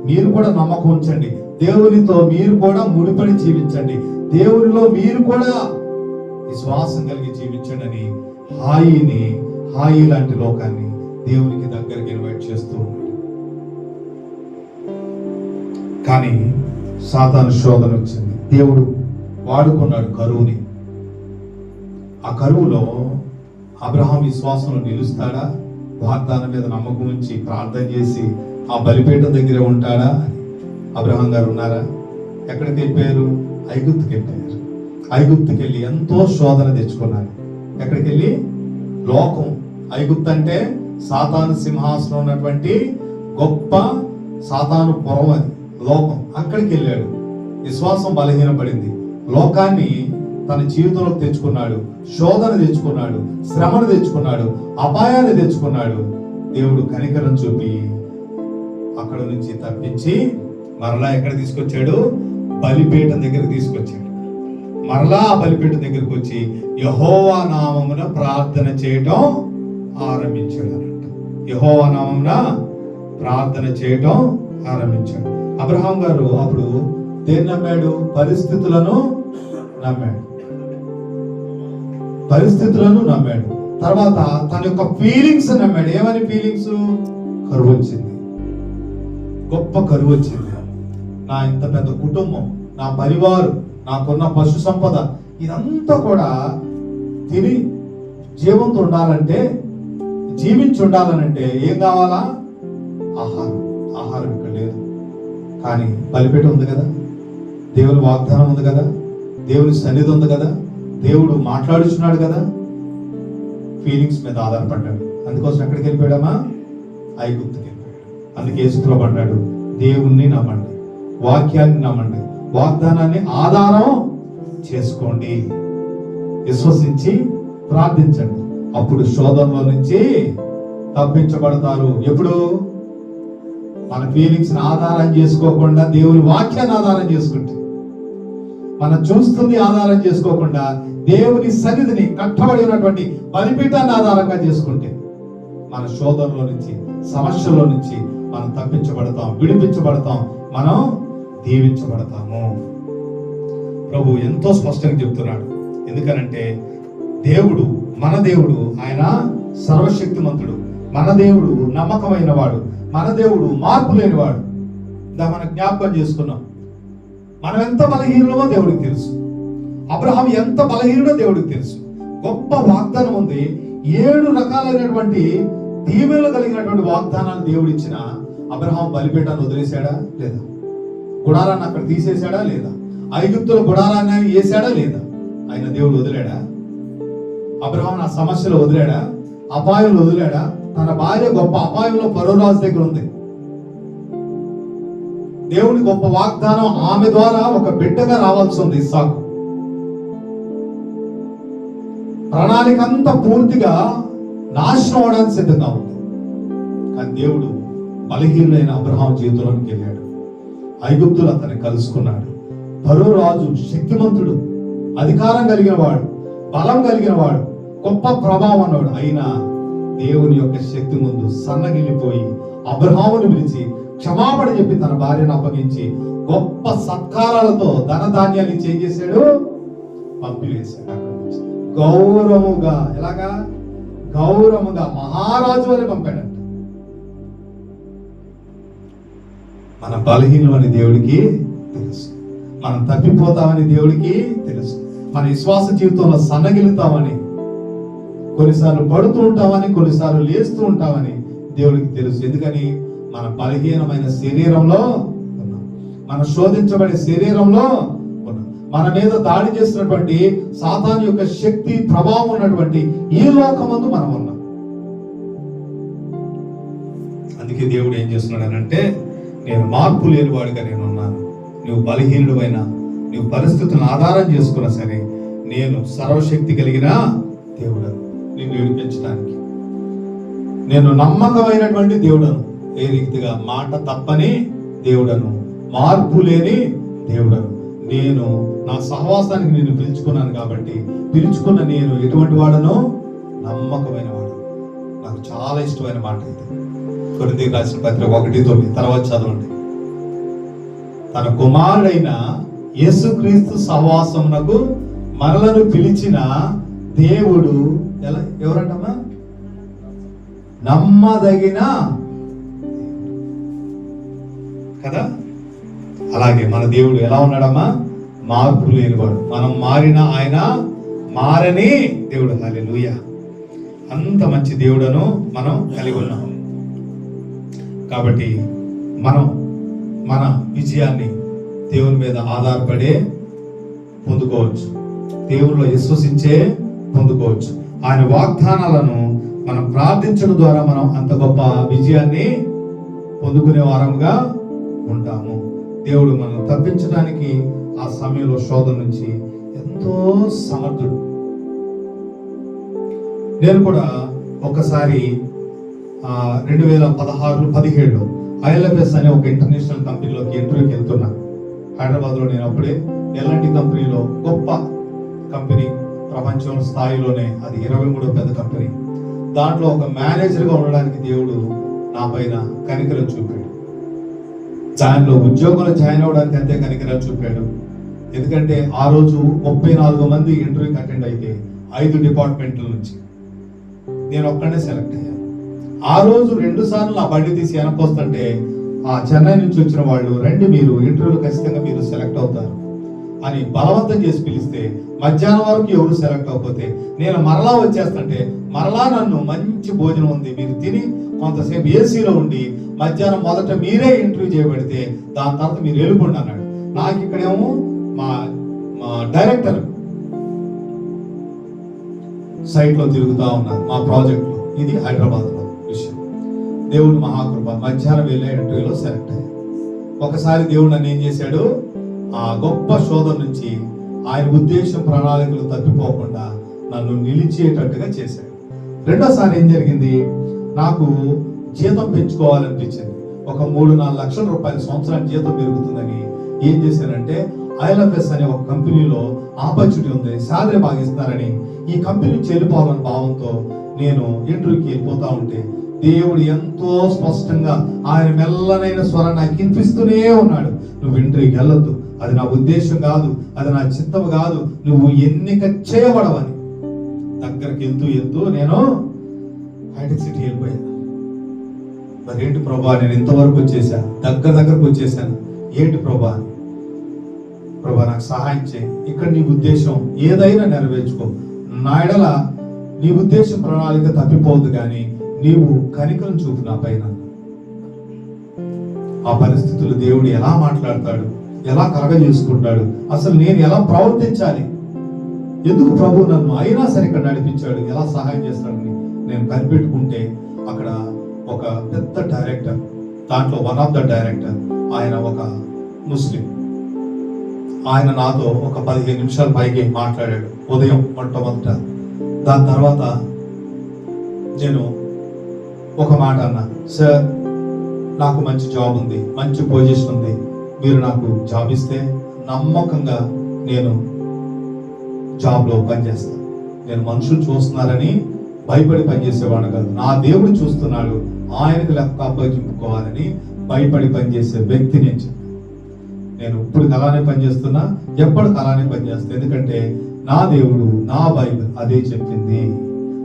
మీరు కూడా నమ్మకం ఉంచండి, దేవునితో మీరు కూడా ముడిపడి జీవించండి, దేవునిలో మీరు కూడా విశ్వాసం కలిగి జీవించండి అని హాయి లాంటి లోకాన్ని దేవునికి దగ్గరికి ఇన్వైట్ చేస్తూ ఉన్నాడు. కానీ సాతాను శోధన వచ్చింది. దేవుడు వాడుకున్నాడు కరువుని. ఆ కరువులో అబ్రహాం విశ్వాసంలో నిలుస్తాడా? వాగ్దానం మీద నమ్మకం ఉంచి ప్రార్థన చేసి ఆ బలిపీఠం దగ్గర ఉంటాడా? అబ్రహాం గారు ఉన్నారా? ఎక్కడికి వెళ్ళిపోయారు? ఐగుప్తుకి వెళ్ళిపోయారు. ఐగుప్తుకి వెళ్ళి ఎంతో శోధన తెచ్చుకున్నారు. ఎక్కడికి వెళ్ళి? లోకం. ఐగుప్తు అంటే సాతాను సింహాసనం ఉన్నటువంటి గొప్ప సాతాను పురం, అది లోకం. అక్కడికి వెళ్ళాడు. విశ్వాసం బలహీనపడింది. లోకాన్ని తన జీవితంలోకి తెచ్చుకున్నాడు, శోధన తెచ్చుకున్నాడు, శ్రమను తెచ్చుకున్నాడు, అపాయాన్ని తెచ్చుకున్నాడు. దేవుడు కనికరం చూపి అక్కడ నుంచి తప్పించి మరలా ఎక్కడ తీసుకొచ్చాడు? బలిపీఠం దగ్గర తీసుకొచ్చాడు. మరలా ఆ బలిపీఠం దగ్గరకు వచ్చి యెహోవా నామమున ప్రార్థన చేయటం ఆరంభించాడు అన్నట్టు. యెహోవా నామమున ప్రార్థన చేయటం ఆరంభించాడు. అబ్రహాం గారు అప్పుడు దేన్ని నమ్మాడు? పరిస్థితులను నమ్మాడు. పరిస్థితులను నమ్మాడు. తర్వాత తన యొక్క ఫీలింగ్స్ నమ్మాడు. ఏమని ఫీలింగ్స్? కరువు వచ్చింది, గొప్ప కరువు వచ్చింది. నా ఇంత పెద్ద కుటుంబం, నా పరివారు, నాకున్న పశు సంపద, ఇదంతా కూడా తిని జీవంతో ఉండాలంటే, జీవించి ఉండాలనంటే ఏం కావాలా? ఆహారం. ఆహారం ఇక్కడ లేదు. కానీ బలిపీఠం ఉంది కదా, దేవుని వాగ్దానం ఉంది కదా, దేవుని సన్నిధి ఉంది కదా, దేవుడు మాట్లాడుచున్నాడు కదా. ఫీలింగ్స్ మీద ఆధారపడ్డాడు. అందుకోసం ఎక్కడికి వెళ్ళిపోయాడమ్మా? ఐగుప్తుకి వెళ్ళిపోయాడు. అందుకే యేసులో పడ్డాడు, దేవుణ్ణి నమ్మండి, వాక్యాన్ని నమ్మండి, వాగ్దానాన్ని ఆధారం చేసుకోండి, విశ్వసించి ప్రార్థించండి. అప్పుడు శోధనలో నుంచి తప్పించబడతారు. ఎప్పుడు? మన ఫీలింగ్స్ ఆధారం చేసుకోకుండా దేవుని వాక్యాన్ని ఆధారం చేసుకుంటే, మనం చూస్తుంది ఆధారం చేసుకోకుండా దేవుని సన్నిధిని కట్టబడి ఉన్నటువంటి బలిపీఠాన్ని ఆధారంగా చేసుకుంటే మన శోధనలో నుంచి, సమస్యలో నుంచి మనం తప్పించబడతాం, విడిపించబడతాం, మనం దీవించబడతాము. ప్రభు ఎంతో స్పష్టంగా చెప్తున్నాడు. ఎందుకనంటే దేవుడు, మన దేవుడు ఆయన సర్వశక్తిమంతుడు, మన దేవుడు నమ్మకమైన వాడు, మన దేవుడు మార్పు లేనివాడు. మనం జ్ఞాపకం చేసుకున్నాం. మనం ఎంత బలహీనులమో దేవుడికి తెలుసు. అబ్రహాం ఎంత బలహీనుడో దేవుడికి తెలుసు. గొప్ప వాగ్దానం ఉంది. 7 రకాలైనటువంటి దీవెనలు కలిగినటువంటి వాగ్దానాలు దేవుడు ఇచ్చిన అబ్రహాం బలిపీఠాన్ని వదిలేశాడా లేదా? గుడారాన్ని అక్కడ తీసేశాడా లేదా? ఐగుప్తుల గుడారాన్ని వేసాడా లేదా? ఆయన దేవుడు వదిలాడా? అబ్రహాం ఆ సమస్యలో వదిలాడా? అపాయంలో వదిలాడా? తన భార్య గొప్ప అపాయంలో ఫరో రాజు దగ్గర ఉంది. దేవుని గొప్ప వాగ్దానం, ఆమె ద్వారా ఒక బిడ్డగా రావాల్సి ఉంది ఇస్సాకు. ప్రణాళిక అంతా పూర్తిగా నాశనం అవడానికి సిద్ధంగా ఉంది. కానీ దేవుడు బలహీనులైన అబ్రహాం జీవితంలోకి వెళ్ళాడు. ఐగుప్తులు అతన్ని కలుసుకున్నాడు. ఫరో రాజు శక్తిమంతుడు, అధికారం కలిగిన వాడు, బలం కలిగిన వాడు, గొప్ప ప్రభావం అన్నాడు. అయినా దేవుని యొక్క శక్తి ముందు సన్నగిల్లిపోయి అబ్రహామును పిలిచి క్షమాపణ చెప్పి తన భార్యను అప్పగించి గొప్ప సత్కారాలతో ధనధాన్యాన్ని చేసేసాడు, పంపివేశాడు. అక్కడి నుంచి గౌరవముగా, ఎలాగా? గౌరవముగా మహారాజు అని పంపాడంట. మన బలహీనమని దేవుడికి తెలుసు, మనం తప్పిపోతామని దేవుడికి తెలుసు, మన విశ్వాస జీవితంలో సన్నగిలుతామని, కొన్నిసార్లు పడుతూ ఉంటామని, కొన్నిసార్లు లేస్తూ ఉంటామని దేవుడికి తెలుసు. ఎందుకని? మన బలహీనమైన శరీరంలో ఉన్నాం, మన శోధించబడే శరీరంలో ఉన్నాం, మన మీద దాడి చేసినటువంటి సాతాను యొక్క శక్తి ప్రభావం ఉన్నటువంటి ఈ లోకమందు మనం ఉన్నాం. అందుకే దేవుడు ఏం చేస్తున్నాడనంటే, నేను మార్పు లేని వాడిగా నేను ఉన్నాను. నువ్వు బలహీనుడు అయినా, నువ్వు పరిస్థితులను ఆధారం చేసుకున్నా సరే, నేను సర్వశక్తి కలిగిన దేవుడు, నిన్ను విడిపించడానికి. నేను నమ్మకమైనటువంటి దేవుడను, ఏ రీతిగా మాట తప్పని దేవుడను, మార్పు లేని దేవుడను. నేను నా సహవాసానికి నిన్ను పిలుచుకున్నాను కాబట్టి, పిలుచుకున్న నేను ఎటువంటి వాడను? నమ్మకమైన వాడు. నాకు చాలా ఇష్టమైన మాట ఇది. కొరింథీయులకు రాసిన పత్రిక 1:9 తర్వాత చదవండి. తన కుమారుడైన యేసుక్రీస్తు సహవాసమునకు మనలను పిలిచిన దేవుడు ఎవరంటమ్మా? నమ్మదగిన కదా. అలాగే మన దేవుడు ఎలా ఉన్నాడమ్మా? మార్పు లేనివాడు. మనం మారిన ఆయన మారని దేవుడు. హల్లెలూయా. అంత మంచి దేవుడను మనం కలిగి ఉన్నాం. కాబట్టి మనం మన విజయాన్ని దేవుని మీద ఆధారపడే పొందుకోవచ్చు, దేవునిలో విశ్వసించే పొందుకోవచ్చు. ఆయన వాగ్దానాలను మనం ప్రార్థించడం ద్వారా మనం అంత గొప్ప విజయాన్ని పొందుకునే వారంగా ఉంటాము. దేవుడు మనం తప్పించడానికి ఆ సమయంలో శోధన నుంచి ఎంతో సమర్థుడు. నేను కూడా ఒకసారి 2016-17 ఐఎల్ఎఫ్ఎస్ అనే ఒక ఇంటర్నేషనల్ కంపెనీలోకి ఇంటర్వ్యూకి వెళ్తున్నా. హైదరాబాద్లో నేను అప్పుడే ఎల్ఎన్టీ కంపెనీలో, గొప్ప కంపెనీ, ప్రపంచం స్థాయిలోనే అది 23వ పెద్ద కంపెనీ. దాంట్లో ఒక మేనేజర్గా ఉండడానికి దేవుడు నా పైన కనికరం చూపాడు. దానిలో ఉద్యోగంలో జాయిన్ అవ్వడానికి అంతే కనికరం చూపాడు. ఎందుకంటే ఆ రోజు 34 మంది ఇంటర్వ్యూకి అటెండ్ అయితే 5 డిపార్ట్మెంట్ల నుంచి నేను ఒక్కడే సెలెక్ట్ అయ్యాను. ఆ రోజు 2 సార్లు నా బండి తీసి వెనకొస్తుంటే ఆ చెన్నై నుంచి వచ్చిన వాళ్ళు, రండి మీరు ఇంటర్వ్యూలో ఖచ్చితంగా మీరు సెలెక్ట్ అవుతారు అని బలవంతం చేసి పిలిస్తే, మధ్యాహ్నం వరకు ఎవరు సెలెక్ట్ అవ్వకపోతే నేను మరలా వచ్చేస్తుంటే, మరలా నన్ను మంచి భోజనం ఉంది, మీరు తిని కొంతసేపు ఏసీలో ఉండి మధ్యాహ్నం మొదట మీరే ఇంటర్వ్యూ చేయబడితే దాని తర్వాత మీరు వెళ్ళిపోండి అన్నాడు. నాకు ఇక్కడేమో మా డైరెక్టర్ సైట్లో తిరుగుతూ ఉన్నారు మా ప్రాజెక్ట్లో. ఇది హైదరాబాద్లో విషయం. దేవుడు మహాకృప, మధ్యాహ్నం వెళ్ళే ఇంటర్వ్యూలో సెలెక్ట్ అయ్యాను. ఒకసారి దేవుడు నన్ను ఏం చేశాడు, ఆ గొప్ప శోధన నుంచి ఆయన ఉద్దేశం ప్రణాళికలు తప్పిపోకుండా నన్ను నిలిచేటట్టుగా చేశాడు. రెండోసారి ఏం జరిగింది, నాకు జీతం పెంచుకోవాలనిపించింది. ఒక 3-4 లక్షల రూపాయల సంవత్సరానికి జీతం పెరుగుతుందని ఏం చేశానంటే, ఐఎల్ఎఫ్ఎస్ అనే ఒక కంపెనీలో ఆపర్చునిటీ ఉంది, శాలరీ బాగా ఇస్తున్నారని ఈ కంపెనీ నుంచి వెళ్ళిపోవాలన్న భావంతో నేను ఇంటర్వ్యూకి వెళ్ళిపోతా ఉంటే దేవుడు ఎంతో స్పష్టంగా ఆయన మెల్లనైన స్వరం నాకు వినిపిస్తూనే ఉన్నాడు, నువ్వు ఇంటర్వ్యూకి వెళ్ళొద్దు, అది నా ఉద్దేశం కాదు, అది నా చిత్తం కాదు, నువ్వు ఎన్నిక చేయబడవని. దగ్గరికి వెళ్తూ నేను హైటెక్ సిటీ వెళ్ళిపోయాను. మరి ఏంటి ప్రభా, నేను ఇంతవరకు వచ్చేసా, దగ్గరకు వచ్చేసాను, ఏంటి ప్రభా నాకు సహాయం చేయి, ఇక్కడ నీ ఉద్దేశం ఏదైనా నెరవేర్చుకో, నా ఎడల నీ ఉద్దేశం ప్రణాళిక తప్పిపోవద్దు, కానీ నీవు కనికరం చూపు నా పైన. ఆ పరిస్థితులు దేవుడు ఎలా మాట్లాడతాడు, ఎలా కలగజేసుకుంటాడు, అసలు నేను ఎలా ప్రవర్తించాలి, ఎందుకు ప్రభు నన్ను అయినా సరే ఇక్కడ నడిపించాడు, ఎలా సహాయం చేస్తాడని నేను కనిపెట్టుకుంటే, అక్కడ ఒక పెద్ద డైరెక్టర్, దాంట్లో వన్ ఆఫ్ ద డైరెక్టర్, ఆయన ఒక ముస్లిం. ఆయన నాతో ఒక 15 నిమిషాల పైకి మాట్లాడాడు ఉదయం మొట్టమొదట. దాని తర్వాత నేను ఒక మాట అన్నా, సార్ నాకు మంచి జాబ్ ఉంది, మంచి పొజిషన్ ఉంది, మీరు నాకు జాబ్ ఇస్తే నమ్మకంగా నేను జాబ్లో పనిచేస్తాను. నేను మనుషులు చూస్తున్నారని భయపడి పనిచేసేవాడు కాదు, నా దేవుడు చూస్తున్నాడు, ఆయనకు లెక్క అప్పగించుకోవాలని భయపడి పనిచేసే వ్యక్తి నేను ఇప్పుడు అలానే పనిచేస్తున్నా, ఎప్పటికి అలానే పనిచేస్తాను. ఎందుకంటే నా దేవుడు, నా బైబిల్ అదే చెప్పింది.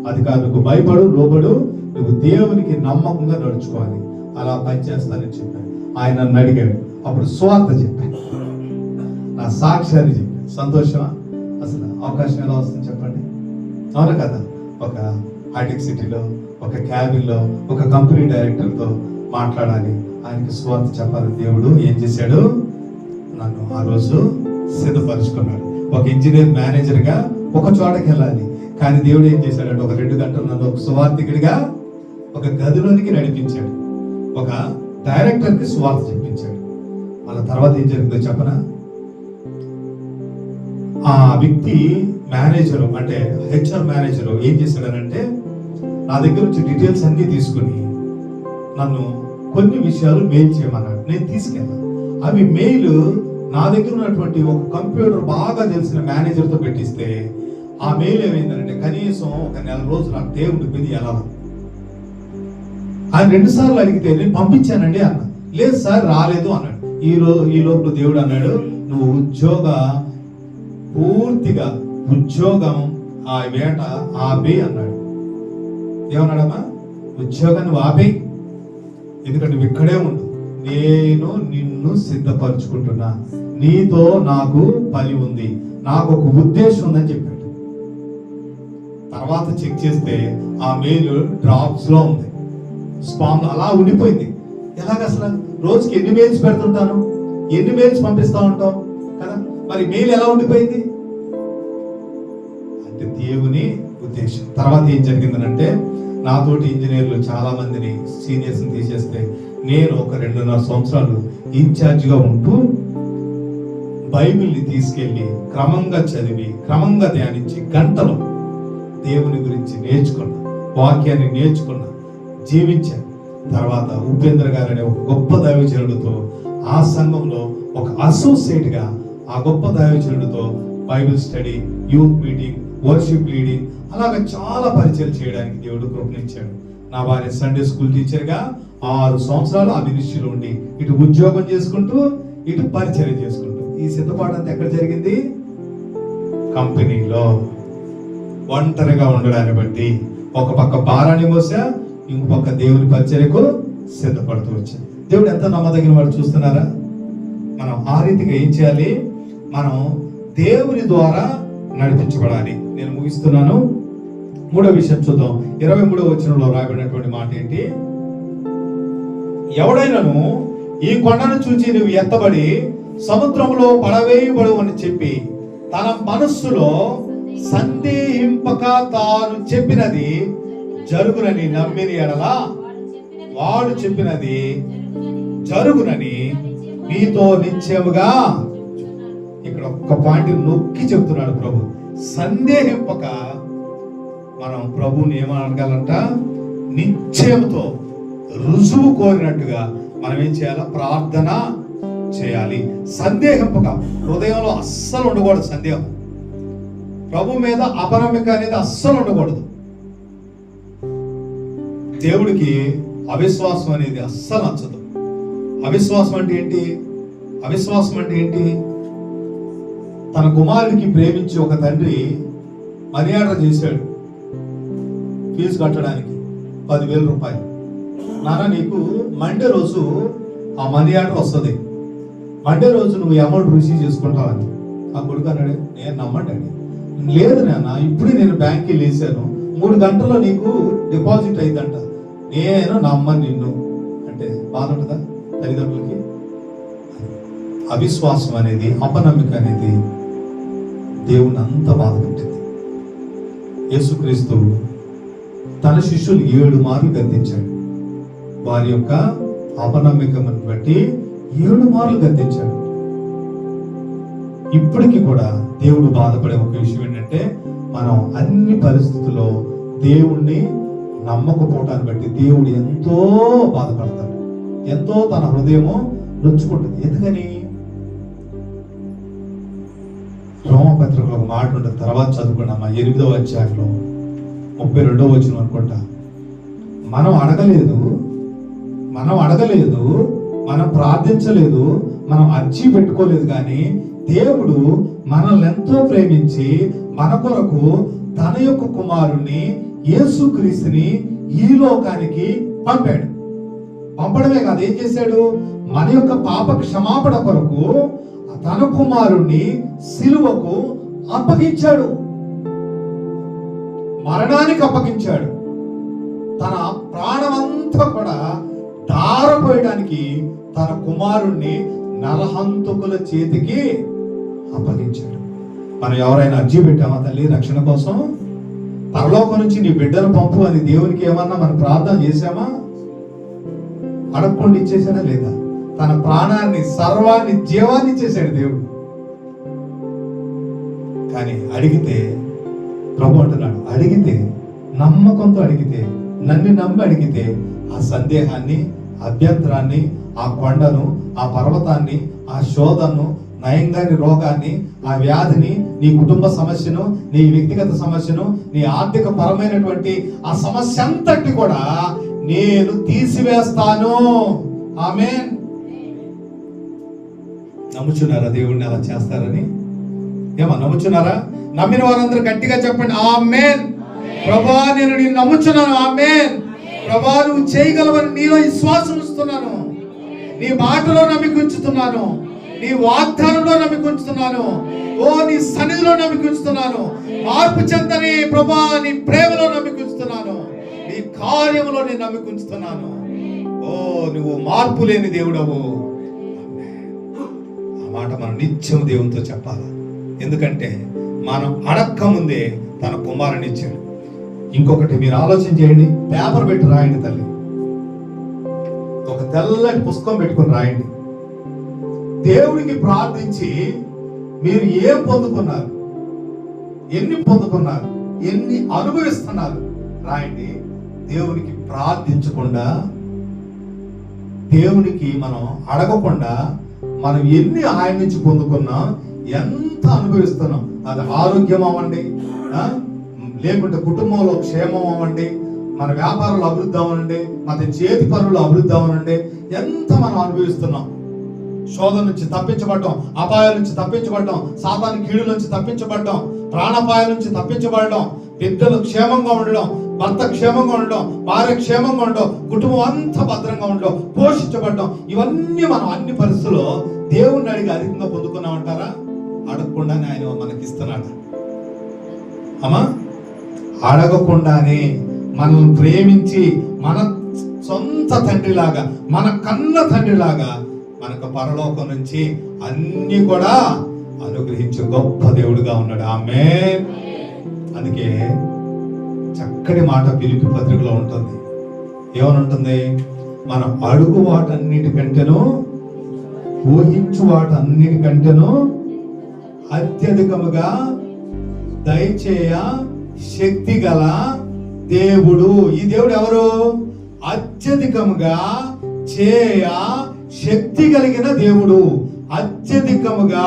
అది కాదు, నువ్వు భయపడు, లోబడు, నువ్వు దేవునికి నమ్మకంగా నడుచుకోవాలి, అలా పనిచేస్తానని చెప్పాను. ఆయన నన్ను అడిగాడు, అప్పుడు సువార్త చెప్పాను, నా సాక్ష్యాన్ని చెప్పాను. సంతోషమా? అసలు అవకాశం ఎలా వస్తుంది చెప్పండి, అవును కదా? ఒక హైటెక్ సిటీలో, ఒక క్యాబిన్లో, ఒక కంపెనీ డైరెక్టర్తో మాట్లాడాలి, ఆయనకి సువార్త చెప్పాలని దేవుడు ఏం చేశాడు, నన్ను ఆ రోజు సిద్ధపరుచుకున్నాడు. ఒక ఇంజనీర్ మేనేజర్గా ఒక చోటకి వెళ్ళాలి, కానీ దేవుడు ఏం చేశాడంటే ఒక 2 గంటలు నన్ను ఒక సువార్థికుడిగా ఒక గదిలోనికి నడిపించాడు, ఒక డైరెక్టర్కి సువార్త చెప్పించాడు. వాళ్ళ తర్వాత ఏం జరిగిందో చెప్పనా, ఆ వ్యక్తి మేనేజరు, అంటే హెచ్ఆర్ మేనేజరు ఏం చేశాడనంటే, నా దగ్గర నుంచి డీటెయిల్స్ అన్ని తీసుకుని నన్ను కొన్ని విషయాలు మెయిల్ చేయమన్నాడు. నేను తీసుకెళ్ళాను. అవి మెయిల్ నా దగ్గర ఉన్నటువంటి ఒక కంప్యూటర్ బాగా తెలిసిన మేనేజర్తో పెట్టిస్తే, ఆ మెయిల్ ఏమైందంటే కనీసం ఒక 1 నెల రోజులు నాకు దేవుడి మీద ఎలా ఆయన 2 సార్లు అడిగితే నేను పంపించానండి అన్న, లేదు సార్ రాలేదు అన్నాడు. ఈ లోపల దేవుడు అన్నాడు, నువ్వు పూర్తిగా ఉద్యోగం ఆ వేట ఆపే అన్నాడు. ఏమన్నాడమ్మా, ఉద్యోగం నువ్వు ఆపే, ఎందుకంటే నువ్వు ఇక్కడే ఉండు, నేను నిన్ను సిద్ధపరచుకుంటున్నా, నీతో నాకు పని ఉంది, నాకు ఒక ఉద్దేశం ఉందని చెప్పాడు. తర్వాత చెక్ చేస్తే ఆ మెయిల్ డ్రాప్స్ లో ఉంది, స్పామ్ అలా ఉండిపోయింది. ఎలాగ అసలు రోజుకి ఎన్ని మెయిల్స్ పెడుతుంటాను, ఎన్ని మెయిల్స్ పంపిస్తా ఉంటాం కదా, మరి మెయిల్ ఎలా ఉండిపోయింది అంటే దేవుని ఉద్దేశం. తర్వాత ఏం జరిగిందనంటే, నాతోటి ఇంజనీర్లు చాలా మందిని సీనియర్స్ తీసేస్తే నేను ఒక 2.5 సంవత్సరాలు ఇన్ఛార్జిగా ఉంటూ బైబిల్ని తీసుకెళ్ళి క్రమంగా చదివి, క్రమంగా ధ్యానించి, గంటలో దేవుని గురించి నేర్చుకున్నా, వాక్యాన్ని నేర్చుకున్నా, జీవించాను. తర్వాత ఉపేంద్ర గారు అనే ఒక గొప్ప దైవజనుడితో ఆ సంఘంలో ఒక అసోసియేట్గా ఆ గొప్ప దైవజనుడితో Bible study, youth meeting, worship leading, అలాగే చాలా పరిచయం చేయడానికి దేవుడు కృపనిచ్చాడు. నా భార్య సండే స్కూల్ టీచర్గా 6 సంవత్సరాలు ఆ మినిస్ట్రీలో ఉండి, ఇటు ఉద్యోగం చేసుకుంటూ, ఇటు పరిచయం చేసుకుంటూ. ఈ సిద్ధపాటు అంతా ఎక్కడ జరిగింది, కంపెనీలో. ఒంటరిగా ఉండడాన్ని బట్టి ఒక పక్క భారాన్ని మోసా, ఇంకో పక్క దేవుని పరిచర్యకు సిద్ధపడుతూ వచ్చాడు. దేవుడు ఎంత నమ్మదగిన వాడు చూస్తున్నారా? మనం ఆ రీతిగా ఏం చేయాలి, మనం దేవుని ద్వారా నడిపించబడాలి. నేను ముగిస్తున్నాను. 3వ విషయం చూద్దాం. 23వ వచనంలో రాయబడినటువంటి మాట ఏంటి, ఎవడైనాను ఈ కొండను చూచి నువ్వు ఎత్తబడి సముద్రంలో పడవేయబడు అని చెప్పి తన మనస్సులో సందేహింపక తాను చెప్పినది జరుగునని నమ్మిన ఎడల వాడు చెప్పినది జరుగునని నీతో నిత్యముగా. ఇక్కడ ఒక్క పాయింట్ నొక్కి చెప్తున్నాడు ప్రభు. సందేహింపక మనం ప్రభుని ఏమనగాలంట, నిశ్చయంతో రుజువు కోరినట్టుగా మనం ఏం చేయాలా, ప్రార్థన చేయాలి. సందేహింపక, హృదయంలో అస్సలు ఉండకూడదు సందేహం. ప్రభు మీద అపనమ్మిక అనేది అస్సలు ఉండకూడదు. దేవుడికి అవిశ్వాసం అనేది అస్సలు నచ్చదు. అవిశ్వాసం అంటే ఏంటి? అవిశ్వాసం అంటే ఏంటి? తన కుమారుడికి ప్రేమించి ఒక తండ్రి మనీ ఆర్డర్ చేశాడు ఫీజు కట్టడానికి 10,000 రూపాయలు. నాన్న నీకు మండే రోజు ఆ మనీ ఆర్డర్ వస్తుంది, మండే రోజు నువ్వు అమౌంట్ రిసీవ్ చేసుకుంటావని. ఆ కొడుకు అన్నాడు, నేను నమ్మండి. లేదు నాన్న, ఇప్పుడే నేను బ్యాంక్కి లేసాను, 3 గంటల్లో నీకు డిపాజిట్ అయిందంట. నేను నమ్మను నిన్ను అంటే బాధ ఉంటుందా తల్లిదండ్రులకి? అవిశ్వాసం అనేది, అపనమ్మిక అనేది దేవుని అంత బాధ పెట్టింది. యేసుక్రీస్తు తన శిష్యులు 7 మార్లు గద్దించాడు. వారి యొక్క అపనమ్మికను బట్టి 7 మార్లు గద్దించాడు. ఇప్పటికీ కూడా దేవుడు బాధపడే ఒక విషయం ఏంటంటే, మనం అన్ని పరిస్థితుల్లో దేవుణ్ణి నమ్మకపోవటాన్ని బట్టి దేవుడు ఎంతో బాధపడతాడు, ఎంతో తన హృదయము నొచ్చుకుంటుంది. ఎందుకని? రోమపత్రికలో ఒక మాట ఉంటుంది, తర్వాత చదువుకున్నామా, 8వ అధ్యాయంలో 32వ వచనం అనుకుంటా. మనం అడగలేదు, మనం ప్రార్థించలేదు, మనం అర్జీ పెట్టుకోలేదు, కానీ దేవుడు మనల్ని ఎంతో ప్రేమించి మన కొరకు తన యొక్క కుమారుణ్ణి యేసుక్రీస్తుని ఈ లోకానికి పంపాడు. పంపడమే కాదు, ఏం చేశాడు? మన యొక్క పాప క్షమాపణ కొరకు తన కుమారుణ్ణి సిలువకు అప్పగించాడు, మరణానికి అప్పగించాడు. తన ప్రాణమంతా కూడా దారపోయడానికి తన కుమారుణ్ణి నరహంతకుల చేతికి అప్పగించాడు. మనం ఎవరైనా అర్జీ పెట్టామా తల్లి రక్షణ కోసం? పరలోకం నుంచి నీ బిడ్డను పంపు అని దేవునికి ఏమన్నా మనం ప్రార్థన చేశామా? అడగకుండా ఇచ్చేసాడా లేదా? తన ప్రాణాన్ని, సర్వాన్ని, జీవాన్ని ఇచ్చేసాడు దేవుడు. కానీ అడిగితే ప్రభు అంటున్నాడు, అడిగితే నమ్మకంతో అడిగితే, నన్ను నమ్మి అడిగితే ఆ సందేహాన్ని, అభ్యంతరాన్ని, ఆ కొండను, ఆ పర్వతాన్ని, ఆ శోధను, నయంగాని రోగాన్ని, ఆ వ్యాధిని, నీ కుటుంబ సమస్యను, నీ వ్యక్తిగత సమస్యను, నీ ఆర్థిక పరమైనటువంటి ఆ సమస్య అంతటి కూడా నేను తీసివేస్తాను. ఆమేన్. నమ్ముచున్నారా దేవుడిని అలా చేస్తారని? ఏమా నమ్ముచున్నారా? నమ్మిన వారందరూ గట్టిగా చెప్పండి ఆమేన్. ప్రభువా నేను నిన్ను నమ్ముచున్నాను. ఆమేన్. ప్రభువా నువ్వు చేయగలవని నీలో విశ్వాసం ఉంచుతున్నాను, నీ మాటలో నమ్మిక ఉంచుతున్నాను, నీ వాగ్దానంలో నమ్మిక ఉంచుతున్నాను, ఓ నీ సన్నిధిలో నమ్మిక ఉంచుతున్నాను, మార్పు చెందని ప్రభువా నీ ప్రేమలో నమ్మిక ఉంచుతున్నాను, నీ కార్యములో నేను నమ్మిక ఉంచుతున్నాను. ఓ నువ్వు మార్పు లేని దేవుడవు. ఆ మాట మనం నిత్యం దేవునితో చెప్పాలి. ఎందుకంటే మనం అడక్క ముందే తన కుమారుని ఇచ్చాడు. ఇంకొకటి మీరు ఆలోచన చేయండి, పేపర్ పెట్టి రాయండి తల్లి, ఒక తెల్లటి పుస్తకం పెట్టుకుని రాయండి. దేవుడికి ప్రార్థించి మీరు ఏం పొందుకున్నారు, ఎన్ని పొందుకున్నారు, ఎన్ని అనుభవిస్తున్నారు రాయండి. దేవునికి ప్రార్థించకుండా, దేవునికి మనం అడగకుండా మనం ఎన్ని ఆయన నుంచి పొందుకున్నాం, ఎంత అనుభవిస్తున్నాం. అది ఆరోగ్యం అవ్వండి, లేకుంటే కుటుంబంలో క్షేమం అవ్వండి, మన వ్యాపారాలు అభివృద్ధి అవ్వనండి, మన చేతి పనులు అభివృద్ధి అవ్వనండి, ఎంత మనం అనుభవిస్తున్నాం. శోధన నుంచి తప్పించబడ్డం, అపాయాల నుంచి తప్పించబడ్డం, సాతాను కీడు నుంచి తప్పించబడ్డం, ప్రాణాపాయాల నుంచి తప్పించబడడం, బిడ్డలు క్షేమంగా ఉండడం, భర్త క్షేమంగా ఉండడం, భార్య క్షేమంగా ఉండడం, కుటుంబం అంతా భద్రంగా ఉండడం, పోషించబడడం, ఇవన్నీ మనం అన్ని పరిస్థితుల్లో దేవుణ్ణి అడిగి అధికంగా పొందుకున్నామంటారా? అడగకుండానే ఆయన మనకిస్తున్నాడు. అమ్మా, అడగకుండానే మనల్ని ప్రేమించి మన సొంత తండ్రిలాగా, మన కన్న తండ్రిలాగా మనకు పరలోకం నుంచి అన్ని కూడా అనుగ్రహించే గొప్ప దేవుడుగా ఉన్నాడు. ఆమేన్. అందుకే చక్కటి మాట ఫిలిప్పీ పత్రికలో ఉంటుంది. ఏమని ఉంటుంది? మనం అడుగు వాటన్నిటికంటేనూ ఊహించు వాటన్నిటికంటేను అత్యధికముగా దయచేయ శక్తి గల దేవుడు. ఈ దేవుడు ఎవరు? అత్యధికముగా చేయ శక్తి కలిగిన దేవుడు. అత్యధికముగా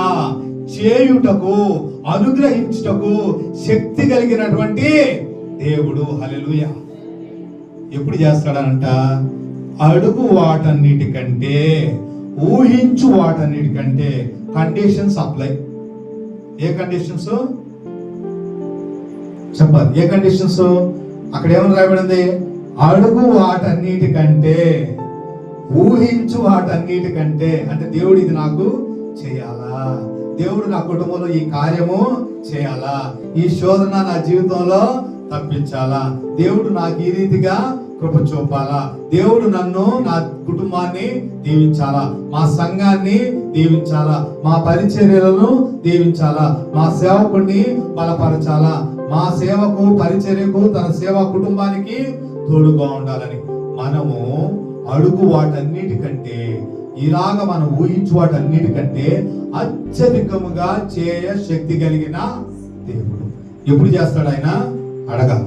చేయుటకు, అనుగ్రహించుటకు శక్తి కలిగినటువంటి దేవుడు. హల్లెలూయా. ఎప్పుడు చేస్తాడనంట? అడుగు వాటన్నిటికంటే, ఊహించు వాటన్నిటికంటే. Conditions apply. ఏ కండిషన్స్ చెప్పాలి? ఏ కండిషన్స్? అక్కడ ఏమని రాయబడింది? అడుగు వాటన్నిటికంటే, ఊహించు వాటన్నిటికంటే. అంటే దేవుడు ఇది నాకు చేయాలా, దేవుడు నా కుటుంబంలో ఈ కార్యము చేయాలా, ఈ శోధన నా జీవితంలో తప్పించాలా, దేవుడు నాకు ఈ రీతిగా కృప చూపాలా, దేవుడు నన్ను, నా కుటుంబాన్ని దీవించాలా, మా సంఘాన్ని దీవించాలా, మా పరిచర్యలను దీవించాలా, మా సేవకుడిని బలపరచాలా, మా సేవకు, పరిచర్యకు, తన సేవా కుటుంబానికి తోడుగా ఉండాలని మనము అడుగు వాటన్నిటికంటే, ఇలాగ మనం ఊహించు వాటన్నిటికంటే అత్యధికముగా చేయ శక్తి కలిగిన దేవుడు. ఎప్పుడు చేస్తాడు ఆయన? అడగాల.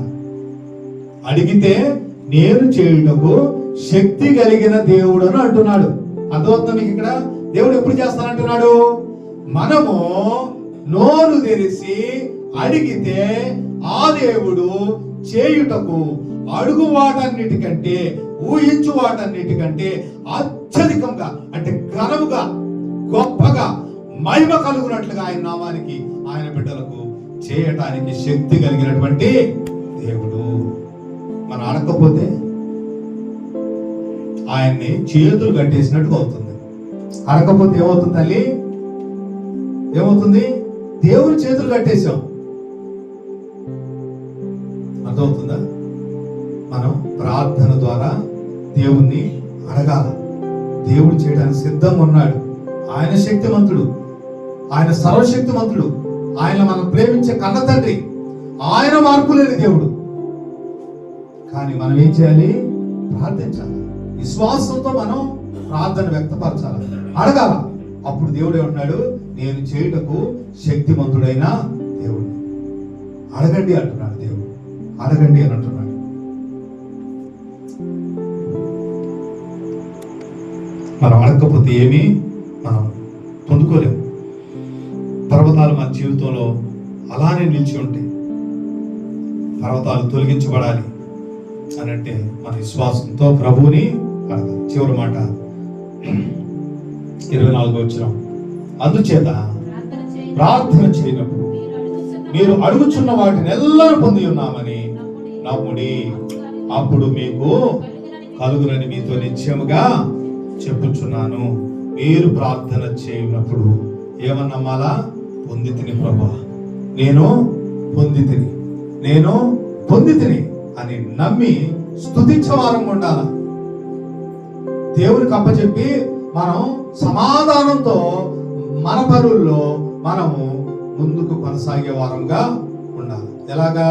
అడిగితే నేను చేయుటకు శక్తి కలిగిన దేవుడు అని అంటున్నాడు. అర్థమవుతుంది మీకు? ఇక్కడ దేవుడు ఎప్పుడు చేస్తానంటున్నాడు? మనము నోరు తెరిచి అడిగితే ఆ దేవుడు చేయుటకు, అడుగు వాటన్నిటికంటే, ఊహించు వాటన్నిటికంటే అత్యధికంగా, అంటే ఘనముగా, గొప్పగా, మహిమ కలుగునట్లుగా ఆయన నామానికి, ఆయన బిడ్డలకు చేయటానికి శక్తి కలిగినటువంటి దేవుడు. మనం అడగకపోతే ఆయన్ని చేతులు కట్టేసినట్టుగా అవుతుంది. అడగకపోతే ఏమవుతుంది తల్లి? ఏమవుతుంది? దేవుని చేతులు కట్టేశాం. అర్థమవుతుందా? మనం ప్రార్థన ద్వారా దేవుణ్ణి అడగాల. దేవుడు చేయడానికి సిద్ధంగా ఉన్నాడు. ఆయన శక్తిమంతుడు, ఆయన సర్వశక్తిమంతుడు, ఆయన మనం ప్రేమించే కన్న తండ్రి, ఆయన మార్పు లేని దేవుడు. కానీ మనం ఏం చేయాలి? ప్రార్థించాలి. విశ్వాసంతో మనం ప్రార్థన వ్యక్తపరచాలి, అడగాల. అప్పుడు దేవుడు ఏమంటున్నాడు? నేను చేయుటకు శక్తిమంతుడైన దేవుడు. అడగండి అంటున్నాడు దేవుడు. అడగండి అని అంటున్నాడు. మనం అడగకపోతే ఏమీ మనం పొందుకోలేము. పర్వతాలు మన జీవితంలో అలానే నిలిచి ఉంటాయి. పర్వతాలు తొలగించబడాలి అని అంటే మన విశ్వాసంతో ప్రభువుని అడగాలి. చివరి మాట 24వ వచనం, అందుచేత ప్రార్థన చేయనప్పుడు మీరు అడుగుచున్న వాటిని ఎల్లరూ పొంది ఉన్నామని నమ్ముడి, అప్పుడు మీకు కలుగునని మీతో నిశ్చయముగా చెప్పుచున్నాను. మీరు ప్రార్థన చేయనప్పుడు ఏమన్నమాలా? పొందితిని ప్రభువా, నేను పొందితిని, నేను పొందితిని అని నమ్మి స్తుతించవారం ఉండాల. దేవునికి అప్పచెప్పి మనం సమాధానంతో మన పనుల్లో మనము ముందుకు కొనసాగే వారంగా ఉండాలి. ఎలాగా?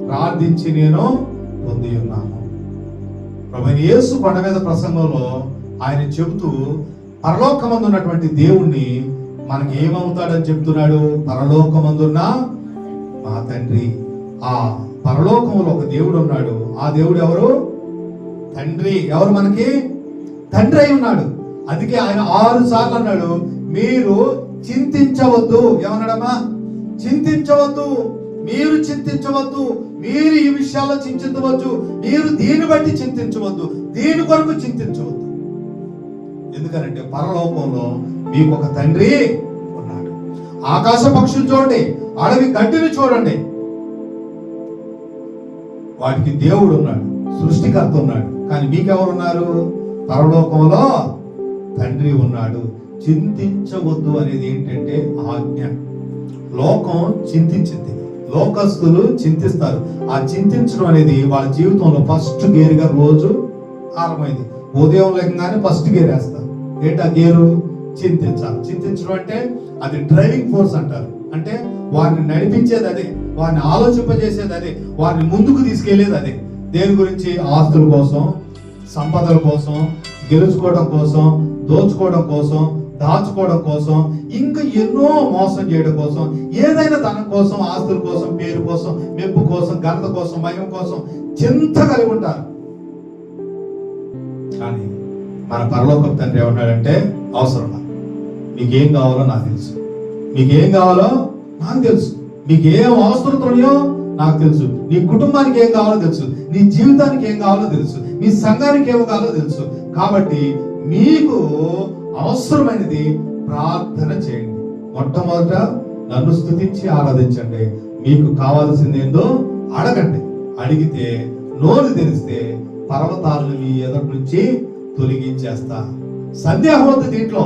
ప్రార్థించి నేను పొంది ఉన్నాను. ప్రభువైన యేసు కొండ మీద ప్రసంగంలో ఆయన చెబుతూ పరలోకమందు ఉన్నటువంటి దేవుణ్ణి మనకి ఏమవుతాడని చెప్తున్నాడు? పరలోకమందున్న మా తండ్రి. ఆ పరలోకంలో ఒక దేవుడు ఉన్నాడు. ఆ దేవుడు ఎవరు? తండ్రి. ఎవరు? మనకి తండ్రి అయి ఉన్నాడు. అందుకే ఆయన 6 సార్లు అన్నాడు, మీరు చింతించవద్దు. ఏమన్నాడమ్మా? చింతించవద్దు, మీరు చింతించవద్దు, మీరు ఈ విషయాల్లో చింతించవచ్చు, మీరు దీన్ని బట్టి చింతించవద్దు, దీని కొరకు చింతించవద్దు. ఎందుకనంటే పరలోకంలో మీకు ఒక తండ్రి ఉన్నాడు. ఆకాశ పక్షులు చూడండి, అడవి గడ్డిని చూడండి, వాటికి దేవుడు ఉన్నాడు, సృష్టికర్త ఉన్నాడు. కానీ మీకెవరున్నారు? పరలోకంలో తండ్రి ఉన్నాడు. చింతించవద్దు అనేది ఏంటంటే ఆజ్ఞ. లోకం చింతించింది, లోకస్తులు చింతిస్తారు. ఆ చింతించడం అనేది వాళ్ళ జీవితంలో ఫస్ట్ గేరుగా రోజు ఆరంభమైంది. ఉదయం లేకగానే ఫస్ట్ గేర్ వేస్తారు. ఏంటా గేరు? చింతించాలి. చింతించడం అంటే అది డ్రైవింగ్ ఫోర్స్ అంటారు. అంటే వారిని నడిపించేది అదే, వారిని ఆలోచింపజేసేది అదే, వారిని ముందుకు తీసుకెళ్లేది అదే. దేని గురించి? ఆస్తుల కోసం, సంపదల కోసం, గెలుచుకోవడం కోసం, దోచుకోవడం కోసం, దాచుకోవడం కోసం, ఇంకా ఎన్నో మోసం చేయడం కోసం, ఏదైనా ధనం కోసం, ఆస్తుల కోసం, పేరు కోసం, మెప్పు కోసం, ఘనత కోసం, మహిమ కోసం చింత కలిగి ఉంటారు. కానీ మన పరలోకపు తండ్రి ఏమన్నాడంటే, అవసరమా, మీకేం కావాలో నాకు తెలుసు, మీకేం కావాలో నాకు తెలుసు, మీకు ఏం అవసరతోయో నాకు తెలుసు, నీ కుటుంబానికి ఏం కావాలో తెలుసు, నీ జీవితానికి ఏం కావాలో తెలుసు, మీ సంఘానికి ఏం కావాలో తెలుసు. కాబట్టి మీకు అవసరమైనది ప్రార్థన చేయండి. మొట్టమొదట నన్ను స్తుతించి ఆరాధించండి. మీకు కావాల్సింది ఏందో అడగండి. అడిగితే, నోరు తెరిస్తే పర్వతాలను మీ ఎదుటి నుంచి తొలగించేస్తా. సందేహం వద్దు. దీంట్లో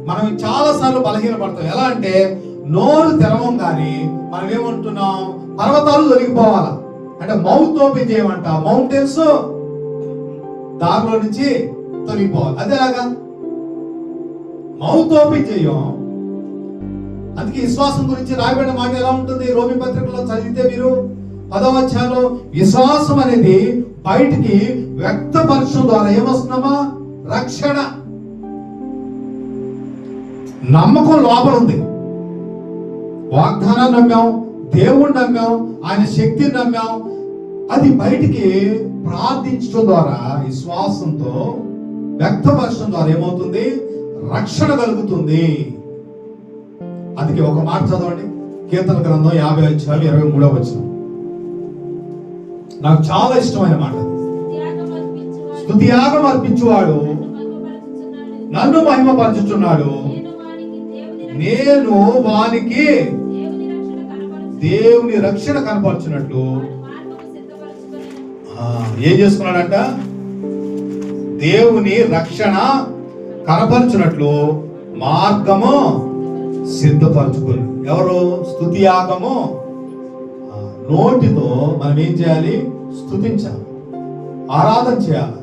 మనం చాలా సార్లు బలహీనపడతాం. ఎలా అంటే, నోరు తెరవం కానీ మనం ఏమంటున్నాం, పర్వతాలు తొలగిపోవాలా అంటే మౌత్ ఓపెన్ చేయమంట, మౌంటైన్స్ దారిలో నుంచి తొలగిపోవాలి. అదేలాగా మౌత్ ఓపెన్ చేయం. అందుకే విశ్వాసం గురించి రాయబడిన మాట ఎలా ఉంటుంది, రోమీ పత్రికలో చదివితే మీరు 10వ అధ్యాయంలో, విశ్వాసం అనేది బయటికి వ్యక్తపరచడం ద్వారా ఏమొస్తున్నామా, రక్షణ. నమ్మకం లోపల ఉంది. వాగ్దానాన్ని నమ్మాం, దేవుణ్ణి నమ్మాం, ఆయన శక్తిని నమ్మాం. అది బయటికి ప్రార్థించడం ద్వారా, విశ్వాసంతో వ్యక్తపరచడం ద్వారా ఏమవుతుంది, రక్షణ కలుగుతుంది. అందుకే ఒక మాట చదవండి, కీర్తన గ్రంథం 50:23. నాకు చాలా ఇష్టమైన మాట. స్తుతి యాగం అర్పించువాడు నన్ను మహిమపరచుచున్నాడు, నేను వానికి దేవుని రక్షణ కనపరచున్నట్లు. ఏం చేసుకున్నాడంట, దేవుని రక్షణ కనపరచున్నట్లు మార్గము సిద్ధపరచుకుని. ఎవరు, స్తుతి యాగము. నోటితో మనం ఏం చేయాలి, స్తుతించాలి, ఆరాధన చేయాలి.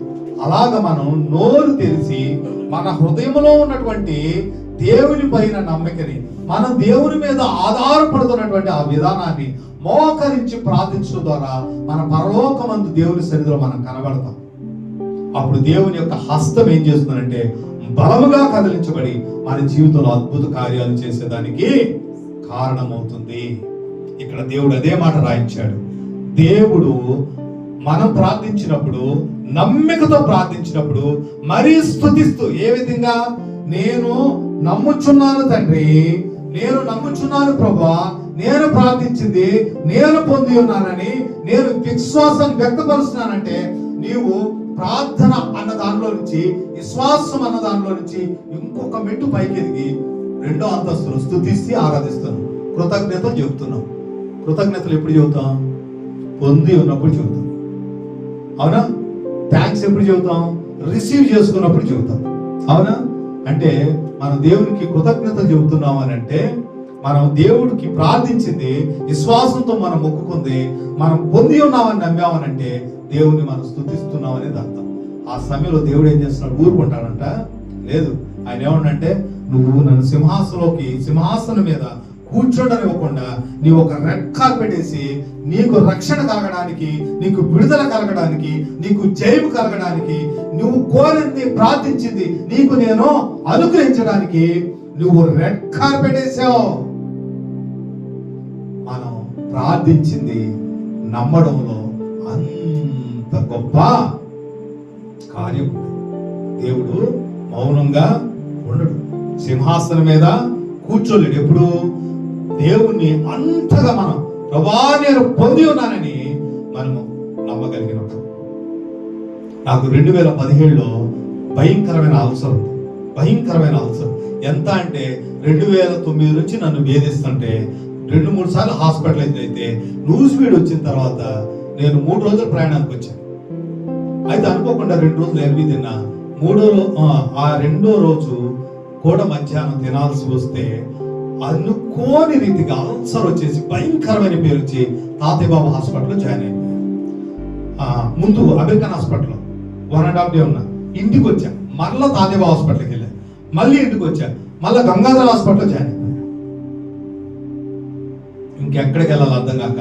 అలాగ మనం నోరు తెరిచి మన హృదయంలో ఉన్నటువంటి దేవుని పైన నమ్మకని, మనం దేవుని మీద ఆధారపడుతున్నటువంటి ఆ విధానాన్ని మోకరించి ప్రార్థించడం ద్వారా మన పరలోకమందు దేవుని సన్నిధిలో మనం కనబడతాం. అప్పుడు దేవుని యొక్క హస్తం ఏం చేస్తుందంటే, బలముగా కదిలించబడి మన జీవితంలో అద్భుత కార్యాలు చేసేదానికి కారణమవుతుంది. ఇక్కడ దేవుడు అదే మాట రాయించాడు. దేవుడు మనం ప్రార్థించినప్పుడు, నమ్మికతో ప్రార్థించినప్పుడు మరీ స్తుతిస్తూ, ఏ విధంగా, నేను నమ్ముచున్నాను తండ్రి, నేను నమ్ముచున్నాను ప్రభువా, నేను ప్రార్థించింది నేను పొంది ఉన్నానని నేను విశ్వాసాన్ని వ్యక్తపరుస్తున్నానంటే, నీవు ప్రార్థన అన్న దానిలో నుంచి, విశ్వాసం అన్న దానిలో నుంచి ఇంకొక మెట్టు పైకి ఎదిగి 2వ అంతస్తును స్తుతిస్తే ఆరాధిస్తాను, కృతజ్ఞతలు చెబుతున్నాం. కృతజ్ఞతలు ఎప్పుడు చెబుతాం, పొంది ఉన్నప్పుడు చెబుతాం. అవునా? థ్యాంక్స్ ఎప్పుడు చెబుతాం, రిసీవ్ చేసుకున్నప్పుడు చెబుతాం. అవునా? అంటే మనం దేవునికి కృతజ్ఞతలు చెబుతున్నాం అని అంటే, మనం దేవుడికి ప్రార్థించింది విశ్వాసంతో మనం మొక్కుకుంది మనం పొంది ఉన్నామని నమ్మామనంటే, దేవుని మనం స్తుతిస్తున్నాం అనేది అర్థం. ఆ సమయంలో దేవుడు ఏం చేస్తున్నాడు, ఊరుకుంటాడంట? లేదు. ఆయన ఏమన్నంటే, నువ్వు నన్ను సింహాసనం మీద కూర్చోడనివ్వకుండా నీ ఒక రెడ్ కార్పెట్ వేసి, నీకు రక్షణ కలగడానికి, నీకు విడుదల కలగడానికి, నీకు జయం కలగడానికి, నువ్వు కోరింది, ప్రార్థించింది నీకు నేను అనుగ్రహించడానికి నువ్వు రెడ్ కార్పెట్ వేసావు. మనం ప్రార్థించింది నమ్మడంలో అంత గొప్ప కార్యం. దేవుడు మౌనంగా ఉండడు, సింహాసనం మీద కూర్చోలేడు. ఎప్పుడు దేవుణ్ణి అంతగా మనం, ప్రభా నేను పొంది ఉన్నానని మనము నమ్మగలిగినప్పుడు. నాకు 2017లో భయంకరమైన అల్సర్. ఎంత అంటే 2009 నుంచి నన్ను వేధిస్తుంటే 2-3 సార్లు హాస్పిటలైజ్ అయితే, న్యూస్ ఫీడ్ వచ్చిన తర్వాత నేను 3 రోజుల ప్రయాణానికి వచ్చాను. అయితే అనుకోకుండా 2 రోజులు ఎల్వి తిన్నా. 2వ రోజు కూడా మధ్యాహ్నం తినాల్సి వస్తే అనుకోని రీతిగా అల్సర్ వచ్చేసి భయంకరమైన పేరు వచ్చి తాతయ్య బాబు హాస్పిటల్లో జాయిన్ అయిపోయాను. ముందు అమెరికన్ హాస్పిటల్లో 1.5 డే ఉన్నా. ఇంటికి వచ్చా, మళ్ళీ తాతయ్య బాబు హాస్పిటల్కి వెళ్ళా, మళ్ళీ ఇంటికి వచ్చా, మళ్ళీ గంగాధర హాస్పిటల్లో జాయిన్ అయిపోయా. ఇంకెక్కడికి వెళ్ళాలి అర్థం కాక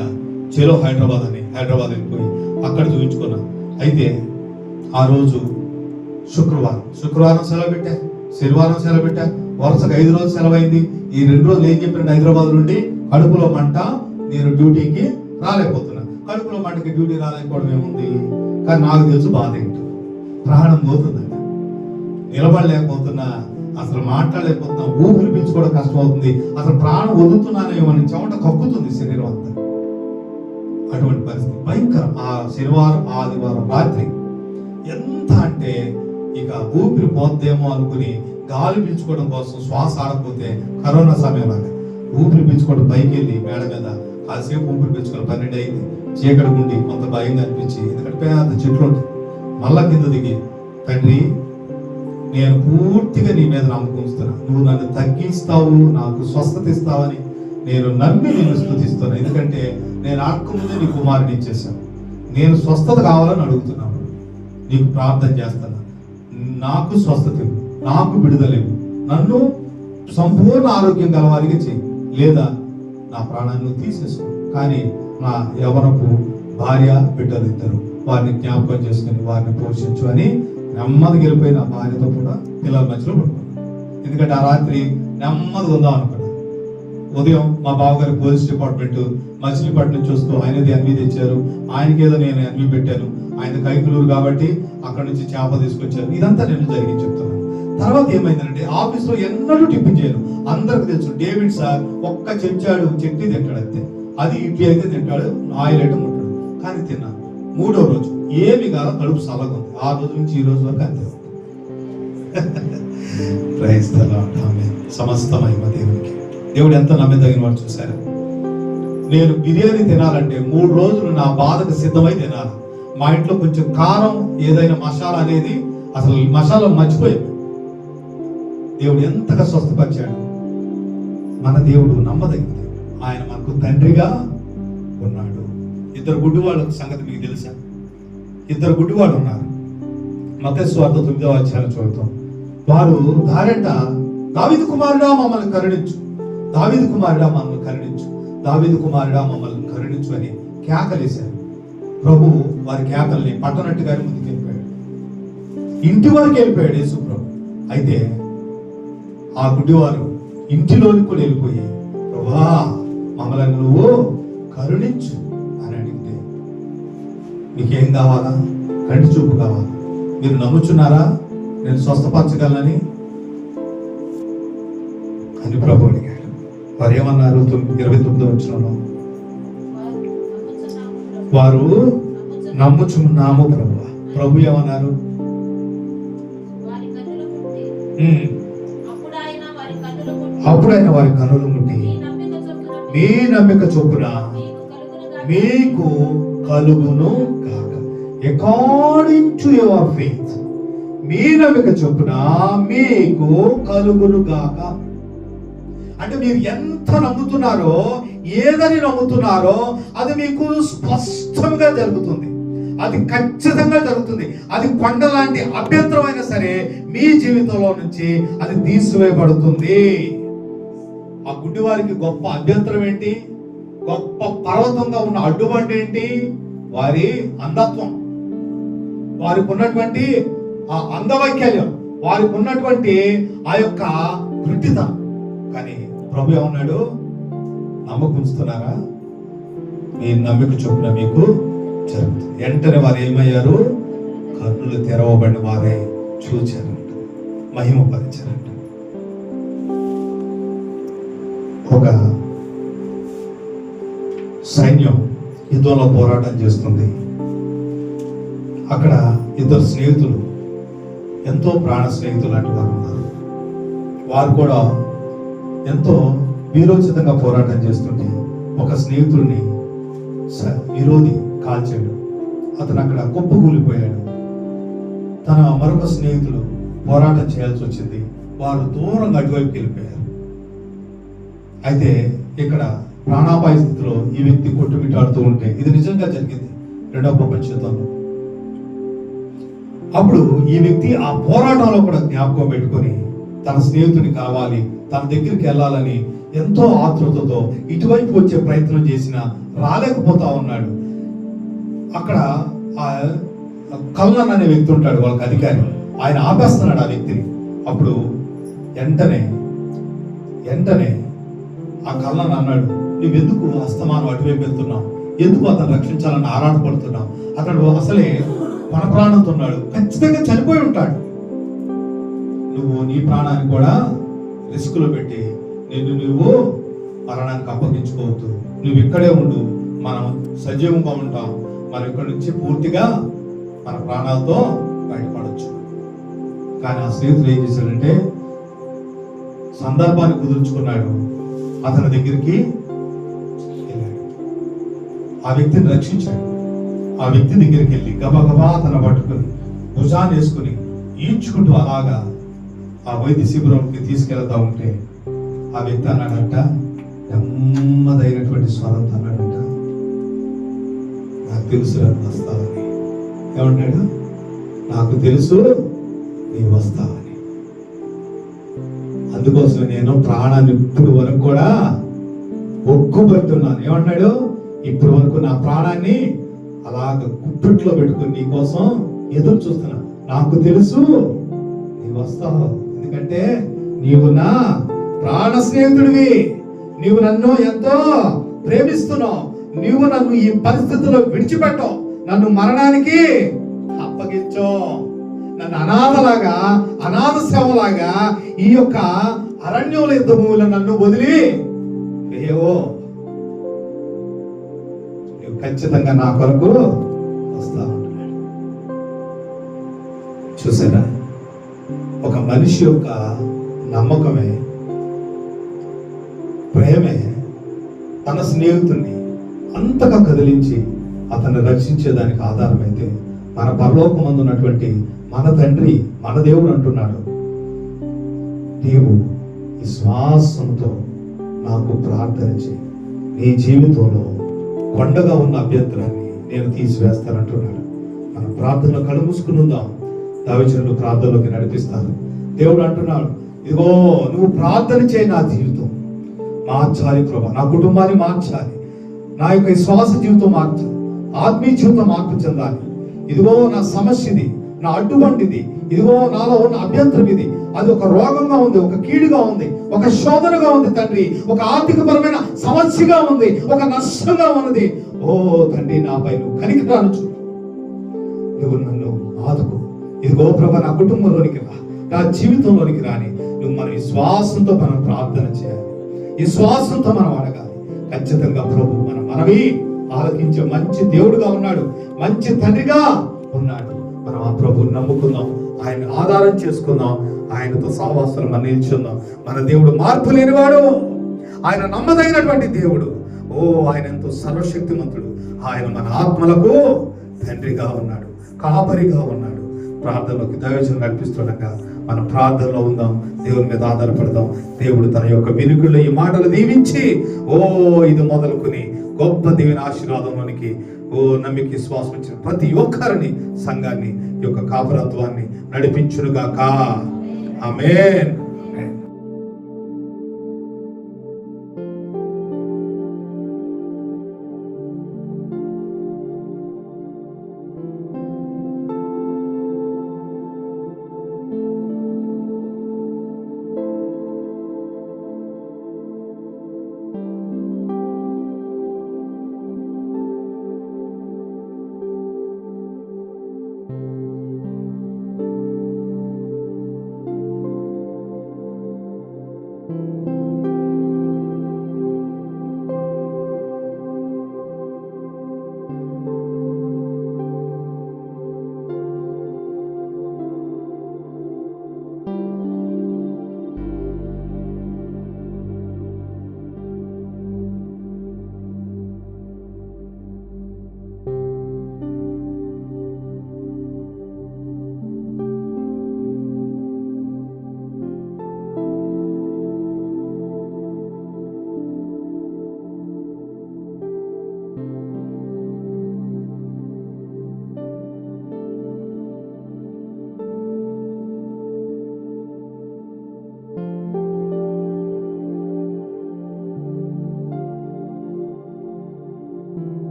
చెలో హైదరాబాద్ వెళ్ళిపోయి అక్కడ చూపించుకున్నా. అయితే ఆ రోజు శుక్రవారం సెలవు పెట్టా. శనివారం సెలవు పెట్టా, వరుసగా 5 రోజులు సెలవైంది. ఈ 2 రోజులు ఏం చెప్పిన, హైదరాబాద్ నుండి కడుపులో మంట, నేను డ్యూటీకి రాలేకపోతున్నా. కడుపులో మంటకి డ్యూటీ రాలేకపోవడం ఏముంది, కానీ నాకు తెలుసు బాధ ఏంటో. ప్రాణం పోతుందంట, నిలబడలేకపోతున్నా, అసలు మాట్లాడలేకపోతున్నా, ఊపిరి పీల్చుకోవడం కష్టం అవుతుంది, అసలు ప్రాణం వదులుతున్నానేమో అని చెమట కక్కుతుంది శరీరం అంతా. అటువంటి పరిస్థితి భయంకరం. ఆ శనివారం ఆదివారం రాత్రి ఎంత అంటే ఇక ఊపిరి పోద్దేమో అనుకుని గాలి పీల్చుకోవడం కోసం శ్వాస ఆడకపోతే కరోనా సమయంలాగా ఊపిరి పీల్చుకోవడం పైకి వెళ్ళి మేడ మీద కాసేపు ఊపిరి పీల్చుకొని 12 అయింది. చీకటి ఉండి కొంత భయంగా అనిపించి, ఎందుకంటే పెద్ద చెట్లు ఉంటాయి. మళ్ళా కింద దిగి, తండ్రి నేను పూర్తిగా నీ మీద నమ్మకం ఉంచుతున్నా, నువ్వు నన్ను తగ్గిస్తావు, నాకు స్వస్థత ఇస్తావని నేను నమ్మి నేను స్తుతిస్తాను. ఎందుకంటే నేను ఆడకముందే నీ కుమారుని ఇచ్చేసాను, నేను స్వస్థత కావాలని అడుగుతున్నాను, నీకు ప్రార్థన చేస్తాను, నాకు స్వస్థత ఇవ్వు, నాకు విడుదల ఇవ్వు, నన్ను సంపూర్ణ ఆరోగ్యం గలవారికి చెయ్యి, లేదా నా ప్రాణాన్ని తీసేసుకో. కానీ నా యవనపు భార్య బిడ్డలు ఇద్దరు, వారిని జ్ఞాపకం చేసుకుని వారిని పోషించు అని నెమ్మదిగా వెళ్ళిపోయిన భార్యతో కూడా పిల్లల మధ్యలో పడుకున్నాను. ఎందుకంటే ఆ రాత్రి నెమ్మదిగా ఉందాం అనుకున్నాను. ఉదయం మా బావగారి పోలీస్ డిపార్ట్మెంట్ మచిలీపట్నం నుంచి వస్తూ ఆయనది ఎన్వి తెచ్చారు, ఆయనకి ఏదో నేను ఎన్వి పెట్టాను, ఆయన కైకులూరు కాబట్టి అక్కడ నుంచి చేప తీసుకొచ్చారు. ఇదంతా నేను జరిగి చెప్తున్నాను. తర్వాత ఏమైందంటే ఆఫీస్లో ఎన్నడూ టిఫిన్ చేయను, అందరికి తెలుసు డేవిడ్ సార్ ఒక్క చెంచాడు చట్నీ తింటాడు అంతే, అది ఇడ్లీ అయితే తింటాడు, ఆయిల్ ఐటమ్ ఉంటాడు. కానీ తిన్నాను. 3వ రోజు ఏమి కాదు, కడుపు సలగా ఉంది. ఆ రోజు నుంచి ఈ రోజు వరకు అంతే. ప్రైజ్ ది లార్డ్, ఆమేన్. సమస్త మహిమ దేవునికి. దేవుడు ఎంత నమ్మదగిన వాడు చూశారు. నేను బిర్యానీ తినాలంటే 3 రోజులు నా బాధకు సిద్ధమై తినాలి. మా ఇంట్లో కొంచెం కారం ఏదైనా మసాలా అనేది అసలు మసాలా మర్చిపోయాము. దేవుడు ఎంతగా స్వస్థపరిచాడు. మన దేవుడు నమ్మదగినది. ఆయన మనకు తండ్రిగా ఉన్నాడు. 2 గుడ్డివాళ్ళ సంగతి మీకు తెలుసా? 2 గుడ్డివాళ్ళు ఉన్నారు. మత్తయి సువార్త 9వ అధ్యాయం చదువుతాం. వారు దారెంట, దావీదు కుమారుడా మమ్మల్ని కరుణించు, దావీదు కుమారుడా మమ్మల్ని కరుణించు, దావీదు కుమారుడా మమ్మల్ని కరుణించు అని కేకలేశారు. ప్రభు వారి కేకల్ని పట్టనట్టుగానే ముందుకు వెళ్ళిపోయాడు. ఇంటి వరకు వెళ్ళిపోయాడు యేసు ప్రభు. అయితే ఆ గుడ్డివారు ఇంటిలోకి కూడా వెళ్ళిపోయి, ప్రభువా మమ్మల్ని నువ్వు కరుణించు అని అడిగితే, మీకేం కావాలా? కంటి చూపు కావాలా? మీరు నమ్ముచున్నారా నేను స్వస్థపరచగలనని అని ప్రభు అడిగాడు. వారు ఏమన్నారు? 29వ వచనంలో, వారు నమ్ముచున్నాము ప్రభు. ప్రభు ఏమన్నారు? అప్పుడు ఆయన వారి కన్నులు ముట్టి, మీ నమ్మిక చొప్పున మీకు కలుగును కాక. అకార్డింగ్ టు యువర్ ఫెయిత్, మీ నమ్మిక చొప్పున మీకు కలుగును గాక. అంటే మీరు ఎంత నమ్ముతున్నారో, ఏదని నమ్ముతున్నారో అది మీకు స్పష్టంగా జరుగుతుంది, అది ఖచ్చితంగా జరుగుతుంది. అది కొండ లాంటి అభ్యంతరమైనా సరే మీ జీవితంలో నుంచి అది తీసివేయబడుతుంది. ఆ గుడ్డివారికి గొప్ప అభ్యంతరం ఏంటి? గొప్ప పర్వతంగా ఉన్న అడ్డుబండి ఏంటి? వారి అంధత్వం, వారికి ఉన్నటువంటి ఆ అంగవైకల్యం, వారికి ఉన్నటువంటి ఆ యొక్క వృత్తితనం. కానీ ప్రభు ఏమన్నాడు? నమ్మకం ఉంచుతున్నారా? మీ నమ్మిక చొప్పున మీకు జరుగుతుంది. వెంటనే వారు ఏమయ్యారు? కన్నులు తెరవబడిన వారే చూచారంట, మహిమపరిచారంట. ఒక సైన్యం యుద్ధంలో పోరాటం చేస్తుంది. అక్కడ 2 స్నేహితులు, ఎంతో ప్రాణ స్నేహితులు లాంటి వారు ఉన్నారు. వారు కూడా ఎంతో వీరోచితంగా పోరాటం చేస్తుంటే ఒక స్నేహితుడిని విరోధి కాల్చాడు. అతను అక్కడ కుప్పకూలిపోయాడు. తన మరొక స్నేహితులు పోరాటం చేయాల్సి వచ్చింది. వారు దూరంగా అటువైపుకి వెళ్ళిపోయారు. అయితే ఇక్కడ ప్రాణాపాయ స్థితిలో ఈ వ్యక్తి కొట్టుమిట్టాడుతూ ఉంటే, ఇది నిజంగా జరిగింది 2వ ప్రపంచ యుద్ధంలో. అప్పుడు ఈ వ్యక్తి ఆ పోరాటంలో కూడా జ్ఞాపకం పెట్టుకొని తన స్నేహితుడిని కావాలి, తన దగ్గరికి వెళ్ళాలని ఎంతో ఆతృతతో ఇటువైపు వచ్చే ప్రయత్నం చేసినా రాలేకపోతా ఉన్నాడు. అక్కడ ఆ కల్నన్ అనే వ్యక్తి ఉంటాడు, వాళ్ళకి అధికారి. ఆయన ఆపేస్తున్నాడు ఆ వ్యక్తిని. అప్పుడు వెంటనే ఆ కళ్ళను అన్నాడు, నువ్వెందుకు అస్తమానం అటువైపు వెళ్తున్నావు? ఎందుకు అతను రక్షించాలని ఆరాటపడుతున్నావు? అతడు అసలే మన ప్రాణంతో ఉన్నాడు, ఖచ్చితంగా చనిపోయి ఉంటాడు. నువ్వు నీ ప్రాణాన్ని కూడా రిస్కులో పెట్టి నువ్వు మరణానికి అప్పగించుకోవద్దు. నువ్వు ఇక్కడే ఉండు, మనం సజీవంగా ఉంటాం, మనం ఇక్కడి నుంచి పూర్తిగా మన ప్రాణాలతో బయటపడవచ్చు. కానీ ఆ స్నేహితుడు ఏం చేశాడంటే సందర్భాన్ని కుదుర్చుకున్నాడు, అతని దగ్గరికి వెళ్ళాడు, ఆ వ్యక్తిని రక్షించాడు. ఆ వ్యక్తి దగ్గరికి వెళ్ళి గబగబా అతను పట్టుకుని భుజాన్ని వేసుకుని ఈడ్చుకుంటూ అలాగా ఆ వైద్య శిబిరంకి తీసుకెళ్తా ఉంటే ఆ వ్యక్తి అన్నాడంట, నెమ్మదైనటువంటి స్వరంతో అన్నాడంట, నాకు తెలుసు నువ్వు వస్తావని. ఏమన్నాడు? నాకు తెలుసు నీవు వస్తావని. అందుకోసం నేను ప్రాణాన్ని ఇప్పుడు వరకు కూడా ఒక్కుపడుతున్నాను. ఏమన్నాడు? ఇప్పుడు వరకు నా ప్రాణాన్ని అలాగ గుప్పిట్లో పెట్టుకుని నీ కోసం ఎదురు చూస్తున్నా. నాకు తెలుసు నీవు వస్తావు, ఎందుకంటే నీవు నా ప్రాణ స్నేహితుడివి, నీవు నన్ను ఎంతో ప్రేమిస్తున్నావు, నీవు నన్ను ఈ పరిస్థితుల్లో విడిచిపెట్టవు, నన్ను మరణానికి అప్పగించో, నన్ను అనాథ సేవలాగా ఈ యొక్క అరణ్యంలో యుద్ధ భూమిలో నన్ను వదిలి వేయవో, నువ్వు ఖచ్చితంగా నా కొరకు వస్తా ఉంటున్నాడు. చూసారా, ఒక మనిషి యొక్క నమ్మకమే, ప్రేమే తన స్నేహితుడిని అంతగా కదిలించి అతన్ని రక్షించేదానికి ఆధారమైతే, మన పరలోకమందు ఉన్నటువంటి మన తండ్రి, మన దేవుడు అంటున్నాడు, నీవు విశ్వాసంతో నాకు ప్రార్థన చేయి, నీ జీవితంలో కొండగా ఉన్న అభ్యంతరాన్ని నేను తీసివేస్తానంటున్నాడు. మనం ప్రార్థనలో కళ్ళు మూసుకుని ఉందాం. దావీదు ప్రార్థనలోకి నడిపిస్తాను. దేవుడు అంటున్నాడు, ఇదిగో నువ్వు ప్రార్థన చేయి, నా జీవితం మార్చాలి ప్రభా, నా కుటుంబాన్ని మార్చాలి, నా యొక్క విశ్వాస జీవితం మార్చాలి, ఆత్మీయ జీవితం మార్పు చెందాలి. ఇదిగో నా సమస్య ఇది, నా అడ్డుబండిది, ఇదిగో నాలో ఉన్న అభ్యంతరం ఇది, అది ఒక రోగంగా ఉంది, ఒక కీడుగా ఉంది, ఒక శోధనగా ఉంది తండ్రి, ఒక ఆర్థికపరమైన సమస్యగా ఉంది, ఒక నష్టంగా ఉన్నది. ఓ తండ్రి, నాపై నువ్వు కనికరాను చూపు, నువ్వు నన్ను ఆదుకో. ఇదిగో ప్రభా, నా కుటుంబంలోనికి రా, నా జీవితంలోనికి రాని. నువ్వు మన విశ్వాసంతో మనం ప్రార్థన చేయాలి, విశ్వాసంతో మనం అడగాలి. ఖచ్చితంగా ప్రభు మన మనవి ఆలకించే మంచి దేవుడుగా ఉన్నాడు, మంచి తండ్రిగా ఉన్నాడు. మనం ఆ ప్రభువుని నమ్ముకుందాం, ఆయన ఆధారం చేసుకుందాం, ఆయనతో సహవాసాలు మనం నిల్చుందాం. మన దేవుడు మార్పు లేనివాడు, ఆయన నమ్మదగినటువంటి దేవుడు. ఓ, ఆయన ఎంతో సర్వశక్తిమంతుడు. ఆయన మన ఆత్మలకు తండ్రిగా ఉన్నాడు, కాపరిగా ఉన్నాడు. ప్రార్థనలోకి దైవజనం నడిపిస్తుండగా మనం ప్రార్థనలో ఉందాం, దేవుని మీద ఆధారపడదాం. దేవుడు తన యొక్క వెలుగుల్లో ఈ మాటలు దీవించి, ఓ ఇది మొదలుకొని గొప్ప దేవుని ఆశీర్వాదంలోనికి నమ్మిక విశ్వాసం ఇచ్చిన ప్రతి ఒక్కరిని, సంఘాన్ని, ఈ యొక్క కాపురత్వాన్ని నడిపించునుగాక. ఆమేన్.